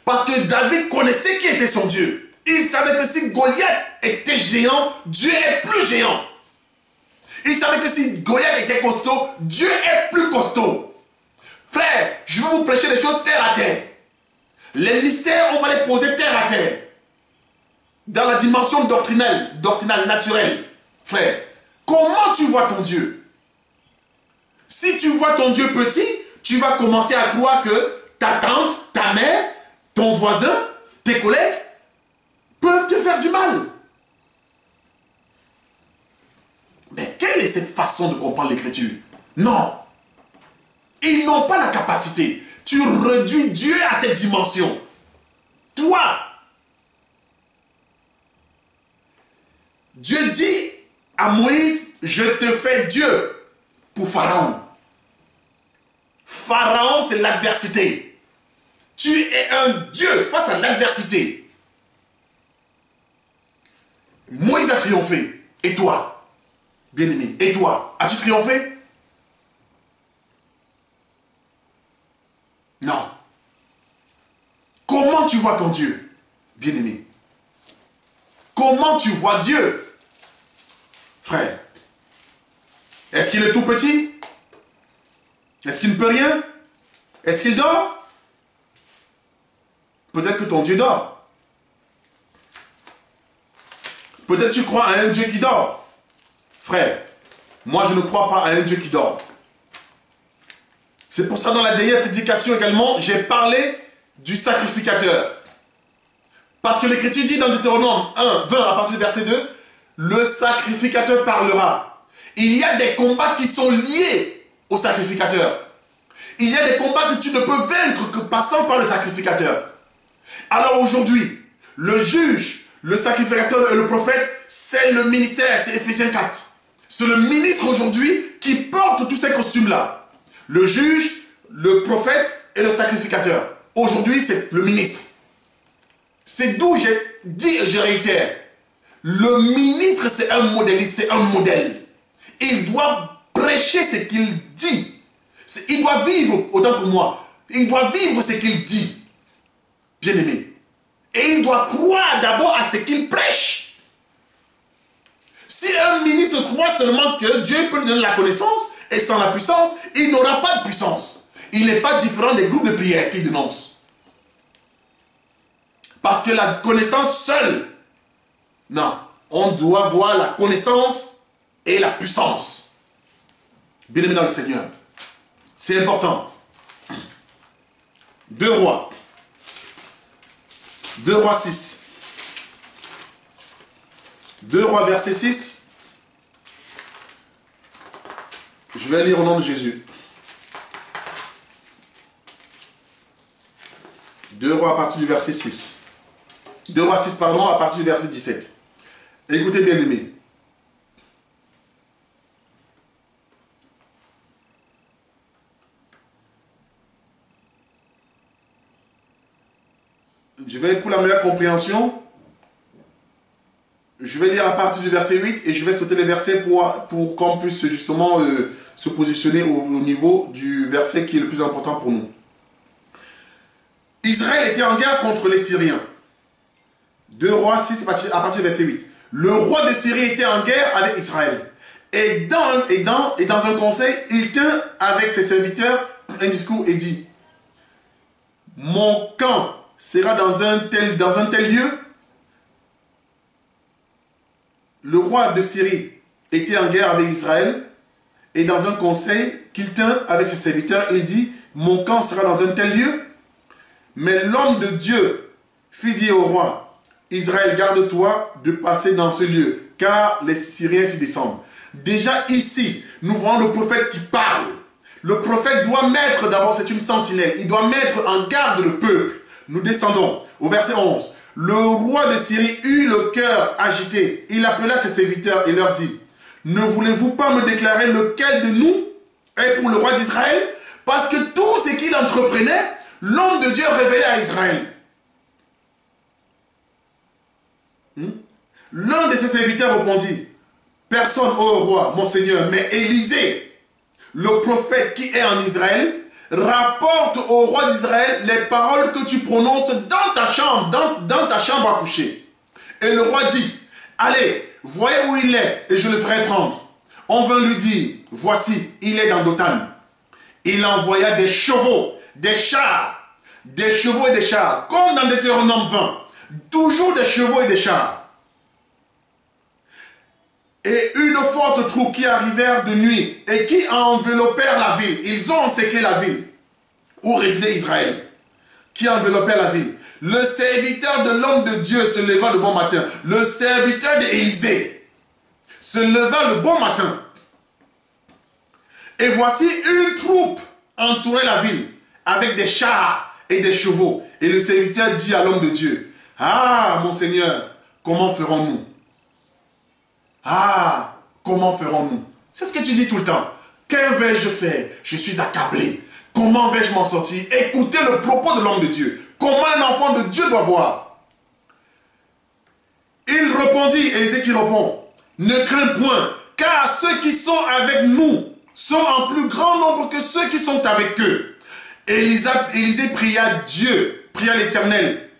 Parce que David connaissait qui était son Dieu. Il savait que si Goliath était géant, Dieu est plus géant. Il savait que si Goliath était costaud, Dieu est plus costaud. Frère, je vais vous prêcher des choses terre à terre. Les mystères, on va les poser terre à terre. Dans la dimension doctrinale, naturelle. Frère, comment tu vois ton Dieu? Si tu vois ton Dieu petit, tu vas commencer à croire que ta tante, ta mère, ton voisin, tes collègues peuvent te faire du mal. Mais quelle est cette façon de comprendre l'écriture? Non. Ils n'ont pas la capacité. Tu réduis Dieu à cette dimension. Toi, Dieu dit à Moïse, je te fais Dieu pour Pharaon. Pharaon, c'est l'adversité. Tu es un Dieu face à l'adversité. Moïse a triomphé. Et toi, bien-aimé, et toi, as-tu triomphé? Non. Comment tu vois ton Dieu, bien-aimé? Comment tu vois Dieu? Frère, est-ce qu'il est tout petit? Est-ce qu'il ne peut rien? Est-ce qu'il dort? Peut-être que ton Dieu dort. Peut-être tu crois à un Dieu qui dort. Frère, moi je ne crois pas à un Dieu qui dort. C'est pour ça dans la dernière prédication également, j'ai parlé du sacrificateur. Parce que l'Écriture dit dans Deutéronome 1, 20 à partir du verset 2, le sacrificateur parlera. Il y a des combats qui sont liés au sacrificateur. Il y a des combats que tu ne peux vaincre que passant par le sacrificateur. Alors aujourd'hui, le juge, le sacrificateur et le prophète, c'est le ministère, c'est Ephésiens 4. C'est le ministre aujourd'hui qui porte tous ces costumes-là. Le juge, le prophète et le sacrificateur. Aujourd'hui, c'est le ministre. C'est d'où j'ai dit et je réitère. Le ministre, c'est un modéliste, c'est un modèle. Il doit prêcher ce qu'il dit. Il doit vivre, autant que moi, il doit vivre ce qu'il dit. Bien-aimé. Et il doit croire d'abord à ce qu'il prêche. Si un ministre croit seulement que Dieu peut lui donner la connaissance, et sans la puissance, il n'aura pas de puissance. Il n'est pas différent des groupes de prière qu'il dénonce. Parce que la connaissance seule, non, on doit voir la connaissance et la puissance. Bien-aimé dans le Seigneur, c'est important. 2 Rois. 2 Rois 6. 2 Rois verset 6. Je vais lire au nom de Jésus. 2 Rois à partir du verset 6. 2 Rois 6, pardon, à partir du verset 17. Écoutez bien aimé. Je vais, pour la meilleure compréhension, je vais lire à partir du verset 8 et je vais sauter les versets pour qu'on puisse justement se positionner au niveau du verset qui est le plus important pour nous. Israël était en guerre contre les Syriens. 2 Rois 6 à partir du verset 8. Le roi de Syrie était en guerre avec Israël. Et dans un conseil, il tint avec ses serviteurs un discours et dit: mon camp sera dans un tel lieu. Le roi de Syrie était en guerre avec Israël, et dans un conseil qu'il tint avec ses serviteurs, il dit: mon camp sera dans un tel lieu. Mais l'homme de Dieu fit dire au roi: Israël, garde-toi de passer dans ce lieu, car les Syriens s'y descendent. Déjà ici, nous voyons le prophète qui parle. Le prophète doit mettre, d'abord c'est une sentinelle, il doit mettre en garde le peuple. Nous descendons au verset 11. Le roi de Syrie eut le cœur agité. Il appela ses serviteurs et leur dit: ne voulez-vous pas me déclarer lequel de nous est pour le roi d'Israël? Parce que tout ce qu'il entreprenait, l'homme de Dieu révélait à Israël. L'un de ses serviteurs répondit: personne, ô roi, mon seigneur, mais Élisée, le prophète qui est en Israël, rapporte au roi d'Israël les paroles que tu prononces dans ta chambre, dans ta chambre à coucher. Et le roi dit, allez, voyez où il est et je le ferai prendre. On vint lui dire, voici, il est dans Dothan. Il envoya des chevaux, des chars, des chevaux et des chars, comme dans Deutéronome 20. Toujours des chevaux et des chars. Et une forte troupe qui arrivèrent de nuit et qui enveloppèrent la ville. Ils ont encerclé la ville où résidait Israël. Qui enveloppèrent la ville. Le serviteur de l'homme de Dieu se leva le bon matin. Le serviteur d'Élisée se leva le bon matin. Et voici une troupe entourait la ville avec des chars et des chevaux. Et le serviteur dit à l'homme de Dieu, ah, mon Seigneur, comment ferons-nous? Ah, comment ferons-nous? C'est ce que tu dis tout le temps. Que vais-je faire? Je suis accablé. Comment vais-je m'en sortir? Écoutez le propos de l'homme de Dieu. Comment un enfant de Dieu doit voir? Il répondit, Élisée qui répond, ne crains point, car ceux qui sont avec nous sont en plus grand nombre que ceux qui sont avec eux. Élisée pria Dieu, pria l'Éternel,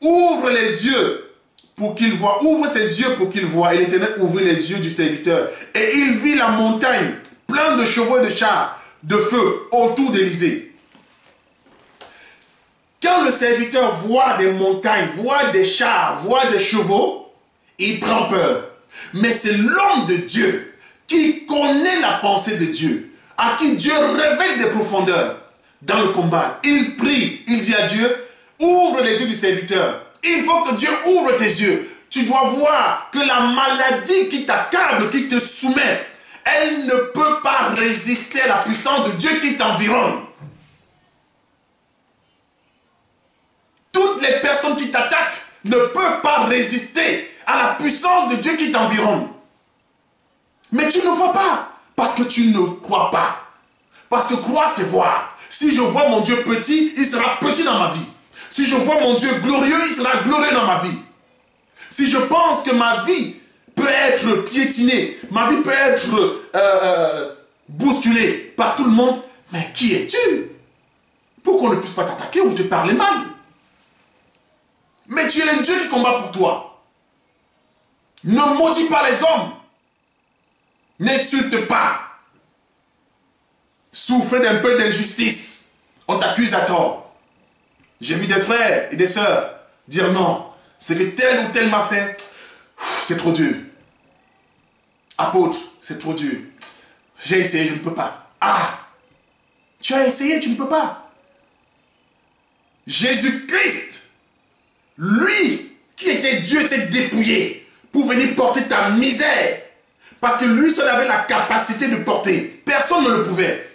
ouvre les yeux pour qu'il voie, ouvre ses yeux pour qu'il voie. Et l'Éternel ouvrit les yeux du serviteur. Et il vit la montagne pleine de chevaux et de chars de feu autour d'Élisée. Quand le serviteur voit des montagnes, voit des chars, voit des chevaux, il prend peur. Mais c'est l'homme de Dieu qui connaît la pensée de Dieu, à qui Dieu révèle des profondeurs dans le combat. Il prie, il dit à Dieu, ouvre les yeux du serviteur. Il faut que Dieu ouvre tes yeux. Tu dois voir que la maladie qui t'accable, qui te soumet, elle ne peut pas résister à la puissance de Dieu qui t'environne. Toutes les personnes qui t'attaquent ne peuvent pas résister à la puissance de Dieu qui t'environne. Mais tu ne vois pas, parce que tu ne crois pas. Parce que croire, c'est voir. Si je vois mon Dieu petit, il sera petit dans ma vie. Si je vois mon Dieu glorieux, il sera glorieux dans ma vie. Si je pense que ma vie peut être piétinée, ma vie peut être bousculée par tout le monde, mais qui es-tu pour qu'on ne puisse pas t'attaquer ou te parler mal? Mais tu es le Dieu qui combat pour toi. Ne maudis pas les hommes. N'insulte pas. Souffre d'un peu d'injustice. On t'accuse à tort. J'ai vu des frères et des sœurs dire non. C'est que tel ou tel m'a fait. C'est trop dur. Apôtre, c'est trop dur. J'ai essayé, je ne peux pas. Ah! Tu as essayé, tu ne peux pas. Jésus-Christ, lui qui était Dieu, s'est dépouillé pour venir porter ta misère. Parce que lui seul avait la capacité de porter. Personne ne le pouvait.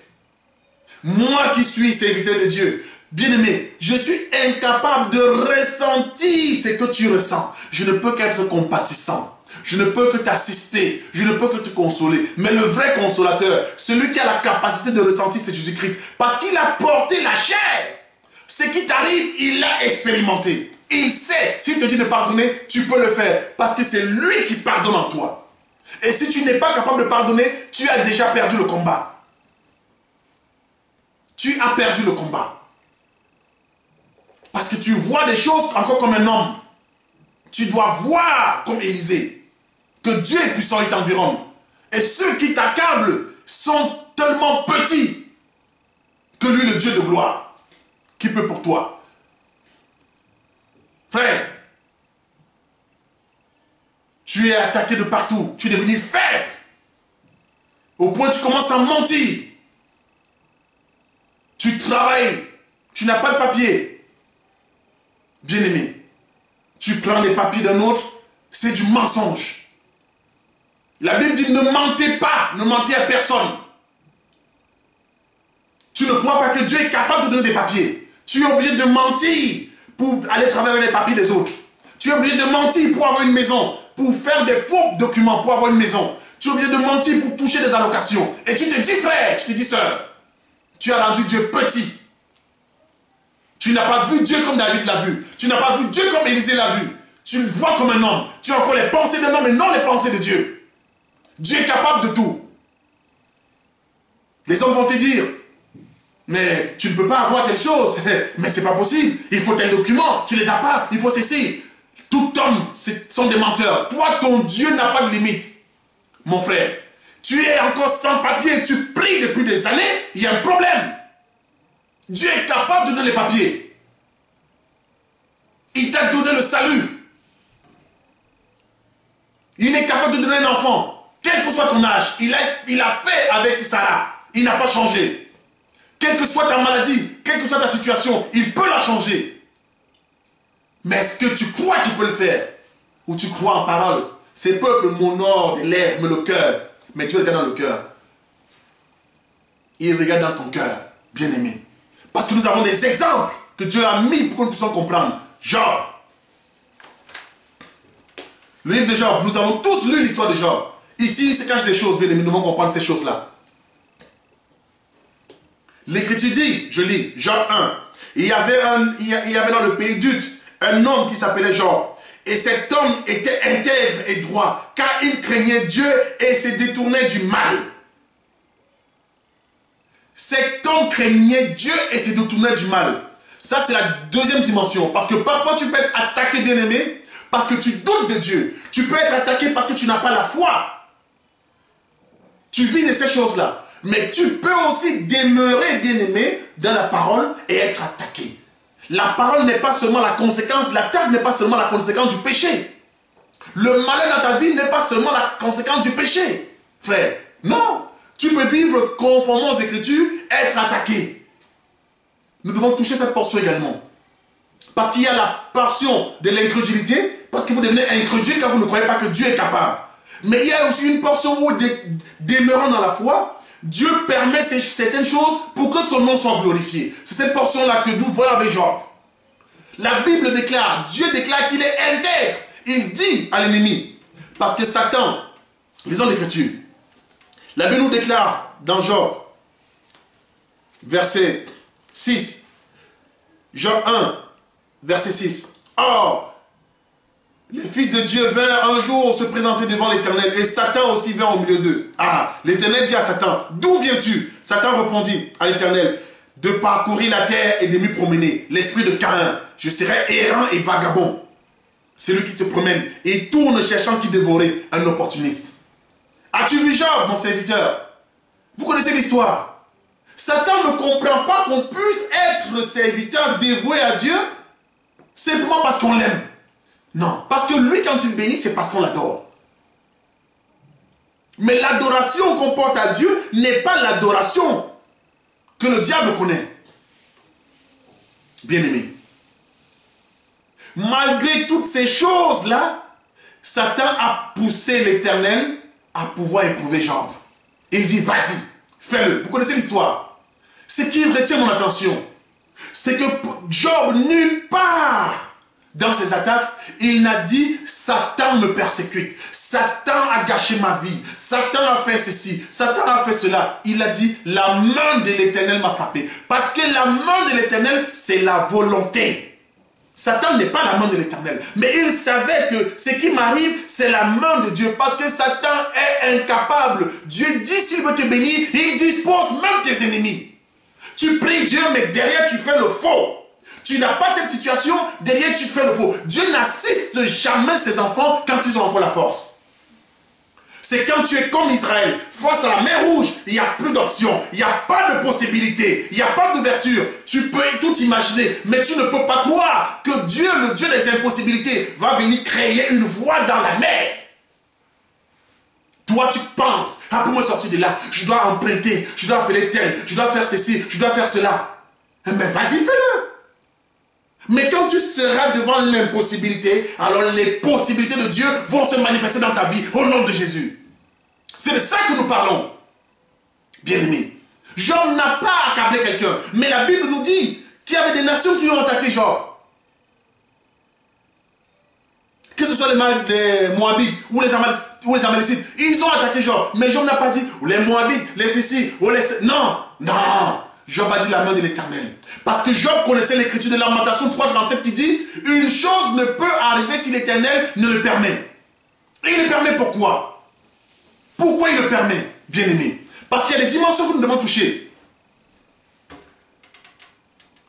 Moi qui suis serviteur de Dieu, bien-aimé, je suis incapable de ressentir ce que tu ressens. Je ne peux qu'être compatissant. Je ne peux que t'assister. Je ne peux que te consoler. Mais le vrai consolateur, celui qui a la capacité de ressentir, c'est Jésus-Christ. Parce qu'il a porté la chair. Ce qui t'arrive, il l'a expérimenté. Il sait, s'il te dit de pardonner, tu peux le faire. Parce que c'est lui qui pardonne en toi. Et si tu n'es pas capable de pardonner, tu as déjà perdu le combat. Tu as perdu le combat. Parce que tu vois des choses encore comme un homme. Tu dois voir comme Élisée que Dieu est puissant et t'environne. Et ceux qui t'accablent sont tellement petits que lui, le Dieu de gloire, qui peut pour toi. Frère, tu es attaqué de partout. Tu es devenu faible. Au point où tu commences à mentir. Tu travailles. Tu n'as pas de papier. Bien-aimé, tu prends les papiers d'un autre, c'est du mensonge. La Bible dit ne mentez pas, ne mentez à personne. Tu ne crois pas que Dieu est capable de donner des papiers. Tu es obligé de mentir pour aller travailler les papiers des autres. Tu es obligé de mentir pour avoir une maison, pour faire des faux documents pour avoir une maison. Tu es obligé de mentir pour toucher des allocations. Et tu te dis frère, tu te dis sœur, tu as rendu Dieu petit. Tu n'as pas vu Dieu comme David l'a vu. Tu n'as pas vu Dieu comme Élisée l'a vu. Tu le vois comme un homme. Tu as encore les pensées d'un homme et non les pensées de Dieu. Dieu est capable de tout. Les hommes vont te dire, mais tu ne peux pas avoir telle chose. Mais c'est pas possible. Il faut tel document. Tu les as pas. Il faut ceci. Tout homme sont des menteurs. Toi, ton Dieu n'a pas de limite. Mon frère, tu es encore sans papier, tu pries depuis des années, il y a un problème. Dieu est capable de donner les papiers. Il t'a donné le salut. Il est capable de donner un enfant. Quel que soit ton âge, il a fait avec Sarah. Il n'a pas changé. Quelle que soit ta maladie, quelle que soit ta situation, il peut la changer. Mais est-ce que tu crois qu'il peut le faire? Ou tu crois en parole? Ces peuples m'honorent des lèvres, mais le cœur. Mais Dieu regarde dans le cœur. Il regarde dans ton cœur, bien-aimé. Parce que nous avons des exemples que Dieu a mis pour que nous puissions comprendre. Job. Le livre de Job, nous avons tous lu l'histoire de Job. Ici, il se cache des choses, bien aimé, nous devons comprendre ces choses-là. L'Écriture dit, je lis, Job 1. Il y avait dans le pays d'Uth un homme qui s'appelait Job. Et cet homme était intègre et droit, car il craignait Dieu et se détournait du mal. Cet homme craignait Dieu et se détournait du mal. Ça, c'est la deuxième dimension. Parce que parfois, tu peux être attaqué, bien-aimé, parce que tu doutes de Dieu. Tu peux être attaqué parce que tu n'as pas la foi. Tu vis de ces choses-là. Mais tu peux aussi demeurer, bien-aimé, dans la parole et être attaqué. La parole n'est pas seulement la conséquence, l'attaque n'est pas seulement la conséquence du péché. Le malheur dans ta vie n'est pas seulement la conséquence du péché. Frère, non. Tu peux vivre conformément aux Écritures, être attaqué. Nous devons toucher cette portion également. Parce qu'il y a la portion de l'incrédulité, parce que vous devenez incrédule quand vous ne croyez pas que Dieu est capable. Mais il y a aussi une portion où, demeurant dans la foi, Dieu permet certaines choses pour que son nom soit glorifié. C'est cette portion-là que nous voyons avec Job. La Bible déclare, Dieu déclare qu'il est intègre. Il dit à l'ennemi, parce que Satan, lisons l'Écriture, la Bible nous déclare dans Job, verset 6, Job 1, verset 6. Or, les fils de Dieu vinrent un jour se présenter devant l'Éternel et Satan aussi vint au milieu d'eux. Ah, l'Éternel dit à Satan, d'où viens-tu? Satan répondit à l'Éternel, de parcourir la terre et de m'y promener. L'esprit de Caïn, je serai errant et vagabond. Celui qui se promène et tourne cherchant qui dévorer un opportuniste. As-tu vu Job, mon serviteur? Vous connaissez l'histoire. Satan ne comprend pas qu'on puisse être serviteur dévoué à Dieu simplement parce qu'on l'aime. Non, parce que lui, quand il bénit, c'est parce qu'on l'adore. Mais l'adoration qu'on porte à Dieu n'est pas l'adoration que le diable connaît. Bien-aimé. Malgré toutes ces choses-là, Satan a poussé l'Éternel à pouvoir éprouver Job. Il dit, vas-y, fais-le. Vous connaissez l'histoire. Ce qui retient mon attention, c'est que Job, nulle part dans ses attaques, il n'a dit, Satan me persécute. Satan a gâché ma vie. Satan a fait ceci. Satan a fait cela. Il a dit, la main de l'Éternel m'a frappé. Parce que la main de l'Éternel, c'est la volonté. Satan n'est pas la main de l'Éternel. Mais il savait que ce qui m'arrive, c'est la main de Dieu. Parce que Satan est incapable. Dieu dit, s'il veut te bénir, il dispose même tes ennemis. Tu pries Dieu, mais derrière, tu fais le faux. Tu n'as pas telle situation, derrière, tu fais le faux. Dieu n'assiste jamais ses enfants quand ils ont encore la force. C'est quand tu es comme Israël, face à la mer rouge, il n'y a plus d'options, il n'y a pas de possibilité, il n'y a pas d'ouverture. Tu peux tout imaginer, mais tu ne peux pas croire que Dieu, le Dieu des impossibilités, va venir créer une voie dans la mer. Toi, tu penses, ah, pour me sortir de là, je dois emprunter, je dois appeler tel, je dois faire ceci, je dois faire cela. Mais vas-y, fais-le. Mais quand tu seras devant l'impossibilité, alors les possibilités de Dieu vont se manifester dans ta vie au nom de Jésus. C'est de ça que nous parlons. Bien-aimé, Job n'a pas accablé quelqu'un, mais la Bible nous dit qu'il y avait des nations qui ont attaqué Job. Que ce soit les Moabites ou les Amalecites, ils ont attaqué Job. Mais Job n'a pas dit, ou les Moabites, les ceci, ou les... Non, non. Job a dit la main de l'Éternel. Parce que Job connaissait l'écriture de Lamentation 3:37 qui dit, une chose ne peut arriver si l'Éternel ne le permet. Et il le permet pourquoi? Pourquoi il le permet, bien-aimé? Parce qu'il y a des dimensions que nous devons toucher.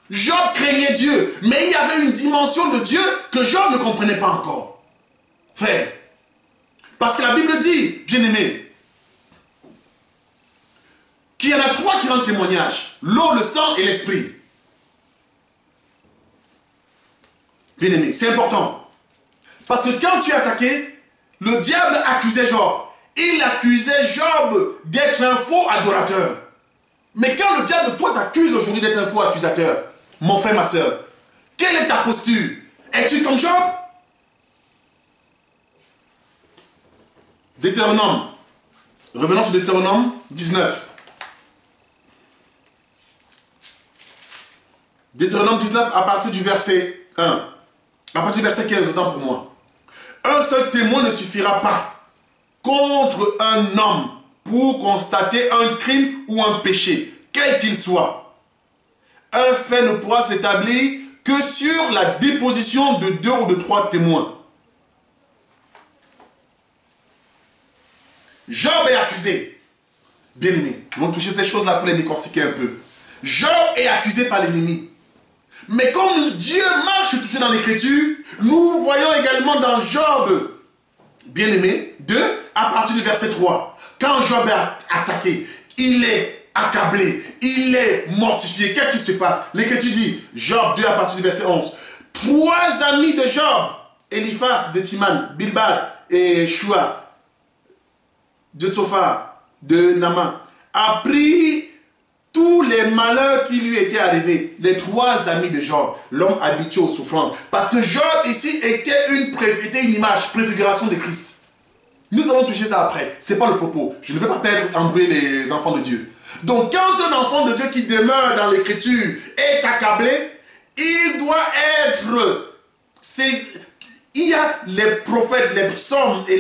Job craignait Dieu, mais il y avait une dimension de Dieu que Job ne comprenait pas encore. Frère, parce que la Bible dit, bien-aimé, qu'il y en a trois qui rendent témoignage. L'eau, le sang et l'esprit. Bien-aimé, c'est important. Parce que quand tu es attaqué, le diable accusait Job. Il accusait Job d'être un faux adorateur. Mais quand le diable, toi, t'accuse aujourd'hui d'être un faux accusateur, mon frère, ma soeur, quelle est ta posture? Es-tu comme Job? Deutéronome. Revenons sur Deutéronome 19. Deutéronome 19 à partir du verset 1. À partir du verset 15, autant pour moi. Un seul témoin ne suffira pas contre un homme pour constater un crime ou un péché, quel qu'il soit. Un fait ne pourra s'établir que sur la déposition de 2 ou de 3 témoins. Job est accusé. Bien-aimé, nous allons toucher ces choses-là pour les décortiquer un peu. Job est accusé par l'ennemi. Mais comme Dieu marche toujours dans l'écriture, nous voyons également dans Job, bien-aimé, 2, à partir du verset 3. Quand Job est attaqué, il est accablé, il est mortifié. Qu'est-ce qui se passe? L'écriture dit, Job 2 à partir du verset 11. 3 amis de Job, Eliphaz de Timan, Bildad et Shua, de Topha, de Nama, a pris tous les malheurs qui lui étaient arrivés, les 3 amis de Job, l'homme habitué aux souffrances. Parce que Job ici était une image, préfiguration de Christ. Nous allons toucher ça après. Ce n'est pas le propos. Je ne vais pas embrouiller les enfants de Dieu. Donc quand un enfant de Dieu qui demeure dans l'écriture est accablé, il doit être... Il y a les prophètes, les psaumes et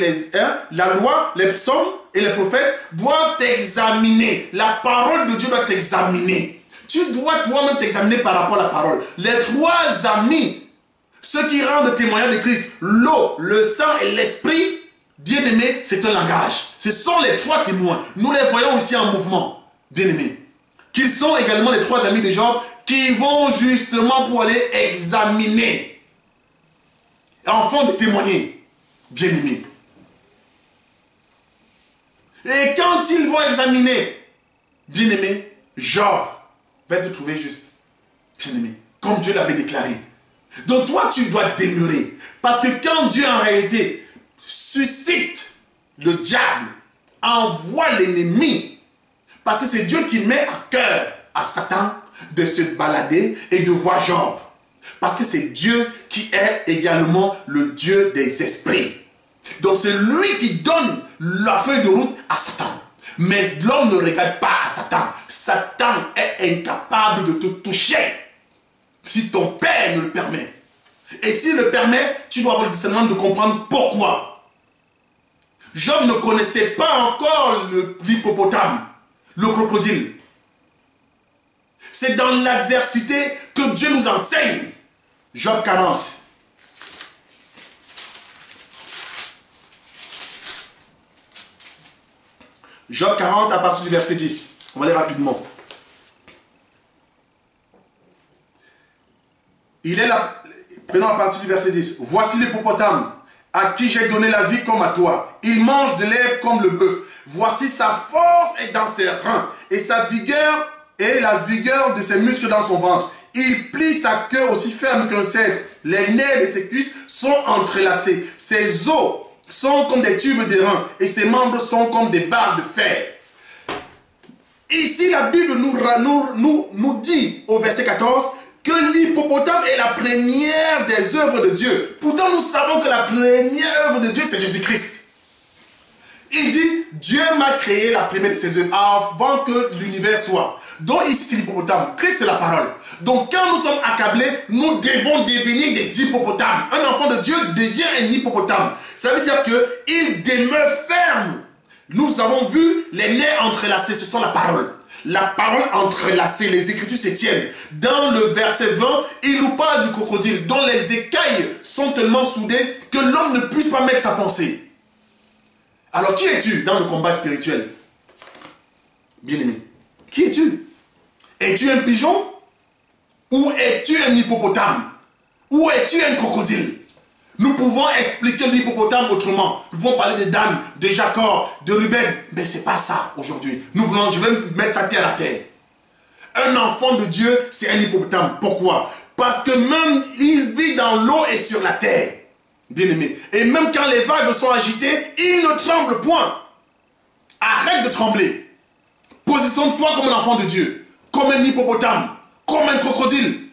la loi, les psaumes et les prophètes doivent t'examiner. La parole de Dieu doit t'examiner. Tu dois toi-même t'examiner par rapport à la parole. Les 3 amis, ceux qui rendent témoignage de Christ, l'eau, le sang et l'esprit, bien-aimé, c'est un langage. Ce sont les 3 témoins. Nous les voyons aussi en mouvement, bien-aimé. Qu'ils sont également les 3 amis de Job qui vont justement pour aller examiner. Enfant de témoigner, bien-aimé. Et quand ils vont examiner, bien-aimé, Job va te trouver juste, bien-aimé, comme Dieu l'avait déclaré. Donc toi, tu dois demeurer. Parce que quand Dieu, en réalité, suscite le diable, envoie l'ennemi, parce que c'est Dieu qui met à cœur à Satan de se balader et de voir Job. Parce que c'est Dieu qui est également le Dieu des esprits. Donc c'est lui qui donne la feuille de route à Satan. Mais l'homme ne regarde pas à Satan. Satan est incapable de te toucher si ton père ne le permet. Et s'il le permet, tu dois avoir le discernement de comprendre pourquoi. Job ne connaissait pas encore l'hippopotame, le crocodile. C'est dans l'adversité que Dieu nous enseigne. Job 40. Job 40 à partir du verset 10. On va aller rapidement. Il est là. Prenons à partir du verset 10. Voici l'hippopotame à qui j'ai donné la vie comme à toi. Il mange de l'herbe comme le bœuf. Voici sa force est dans ses reins et sa vigueur et la vigueur de ses muscles dans son ventre. Il plie sa queue aussi ferme qu'un cèdre. Les nerfs de ses cuisses sont entrelacés. Ses os sont comme des tubes d'airain et ses membres sont comme des barres de fer. Ici, la Bible nous dit au verset 14 que l'hippopotame est la première des œuvres de Dieu. Pourtant, nous savons que la première œuvre de Dieu, c'est Jésus-Christ. Il dit, Dieu m'a créé la première de ses œuvres avant que l'univers soit. Donc ici, c'est l'hippopotame. Christ, c'est la parole. Donc quand nous sommes accablés, nous devons devenir des hippopotames. Un enfant de Dieu devient un hippopotame. Ça veut dire qu'il demeure ferme. Nous avons vu les nerfs entrelacés, ce sont la parole. La parole entrelacée, les Écritures se tiennent. Dans le verset 20, il nous parle du crocodile, dont les écailles sont tellement soudées que l'homme ne puisse pas mettre sa pensée. Alors, qui es-tu dans le combat spirituel? Bien-aimé, qui es-tu? Es-tu un pigeon? Ou es-tu un hippopotame? Ou es-tu un crocodile? Nous pouvons expliquer l'hippopotame autrement. Nous pouvons parler de Dan, de Jacob, de Ruben. Mais ce n'est pas ça aujourd'hui. Je vais mettre ça terre à terre. Un enfant de Dieu, c'est un hippopotame. Pourquoi? Parce que même il vit dans l'eau et sur la terre. Bien-aimé. Et même quand les vagues sont agitées, il ne tremble point. Arrête de trembler. Positionne-toi comme un enfant de Dieu. Comme un hippopotame. Comme un crocodile.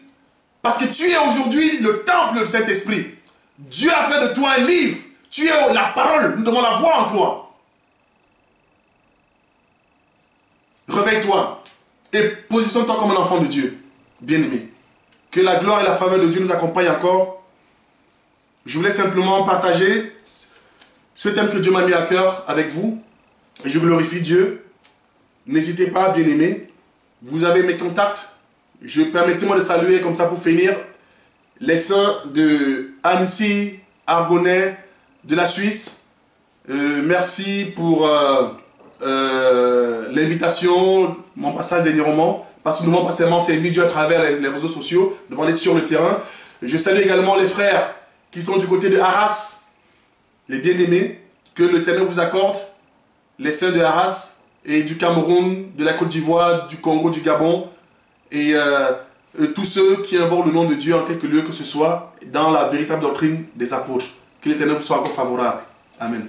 Parce que tu es aujourd'hui le temple du Saint-Esprit. Dieu a fait de toi un livre. Tu es la parole. Nous devons la voir en toi. Réveille-toi. Et positionne-toi comme un enfant de Dieu. Bien-aimé. Que la gloire et la faveur de Dieu nous accompagnent encore. Je voulais simplement partager ce thème que Dieu m'a mis à cœur avec vous. Et je glorifie Dieu. N'hésitez pas, bien-aimés. Vous avez mes contacts. Permettez-moi de saluer comme ça pour finir les saints de Annecy, Arbonnais, de la Suisse. Merci pour l'invitation, mon passage dernièrement. Parce que nous n'avons pas seulement servi Dieu à travers les réseaux sociaux, nous devons aller sur le terrain. Je salue également les frères qui sont du côté de Arras, les bien-aimés, que l'Éternel vous accorde, les saints de Arras et du Cameroun, de la Côte d'Ivoire, du Congo, du Gabon, et tous ceux qui invoquent le nom de Dieu en quelque lieu que ce soit, dans la véritable doctrine des apôtres. Que l'Éternel vous soit encore favorable. Amen.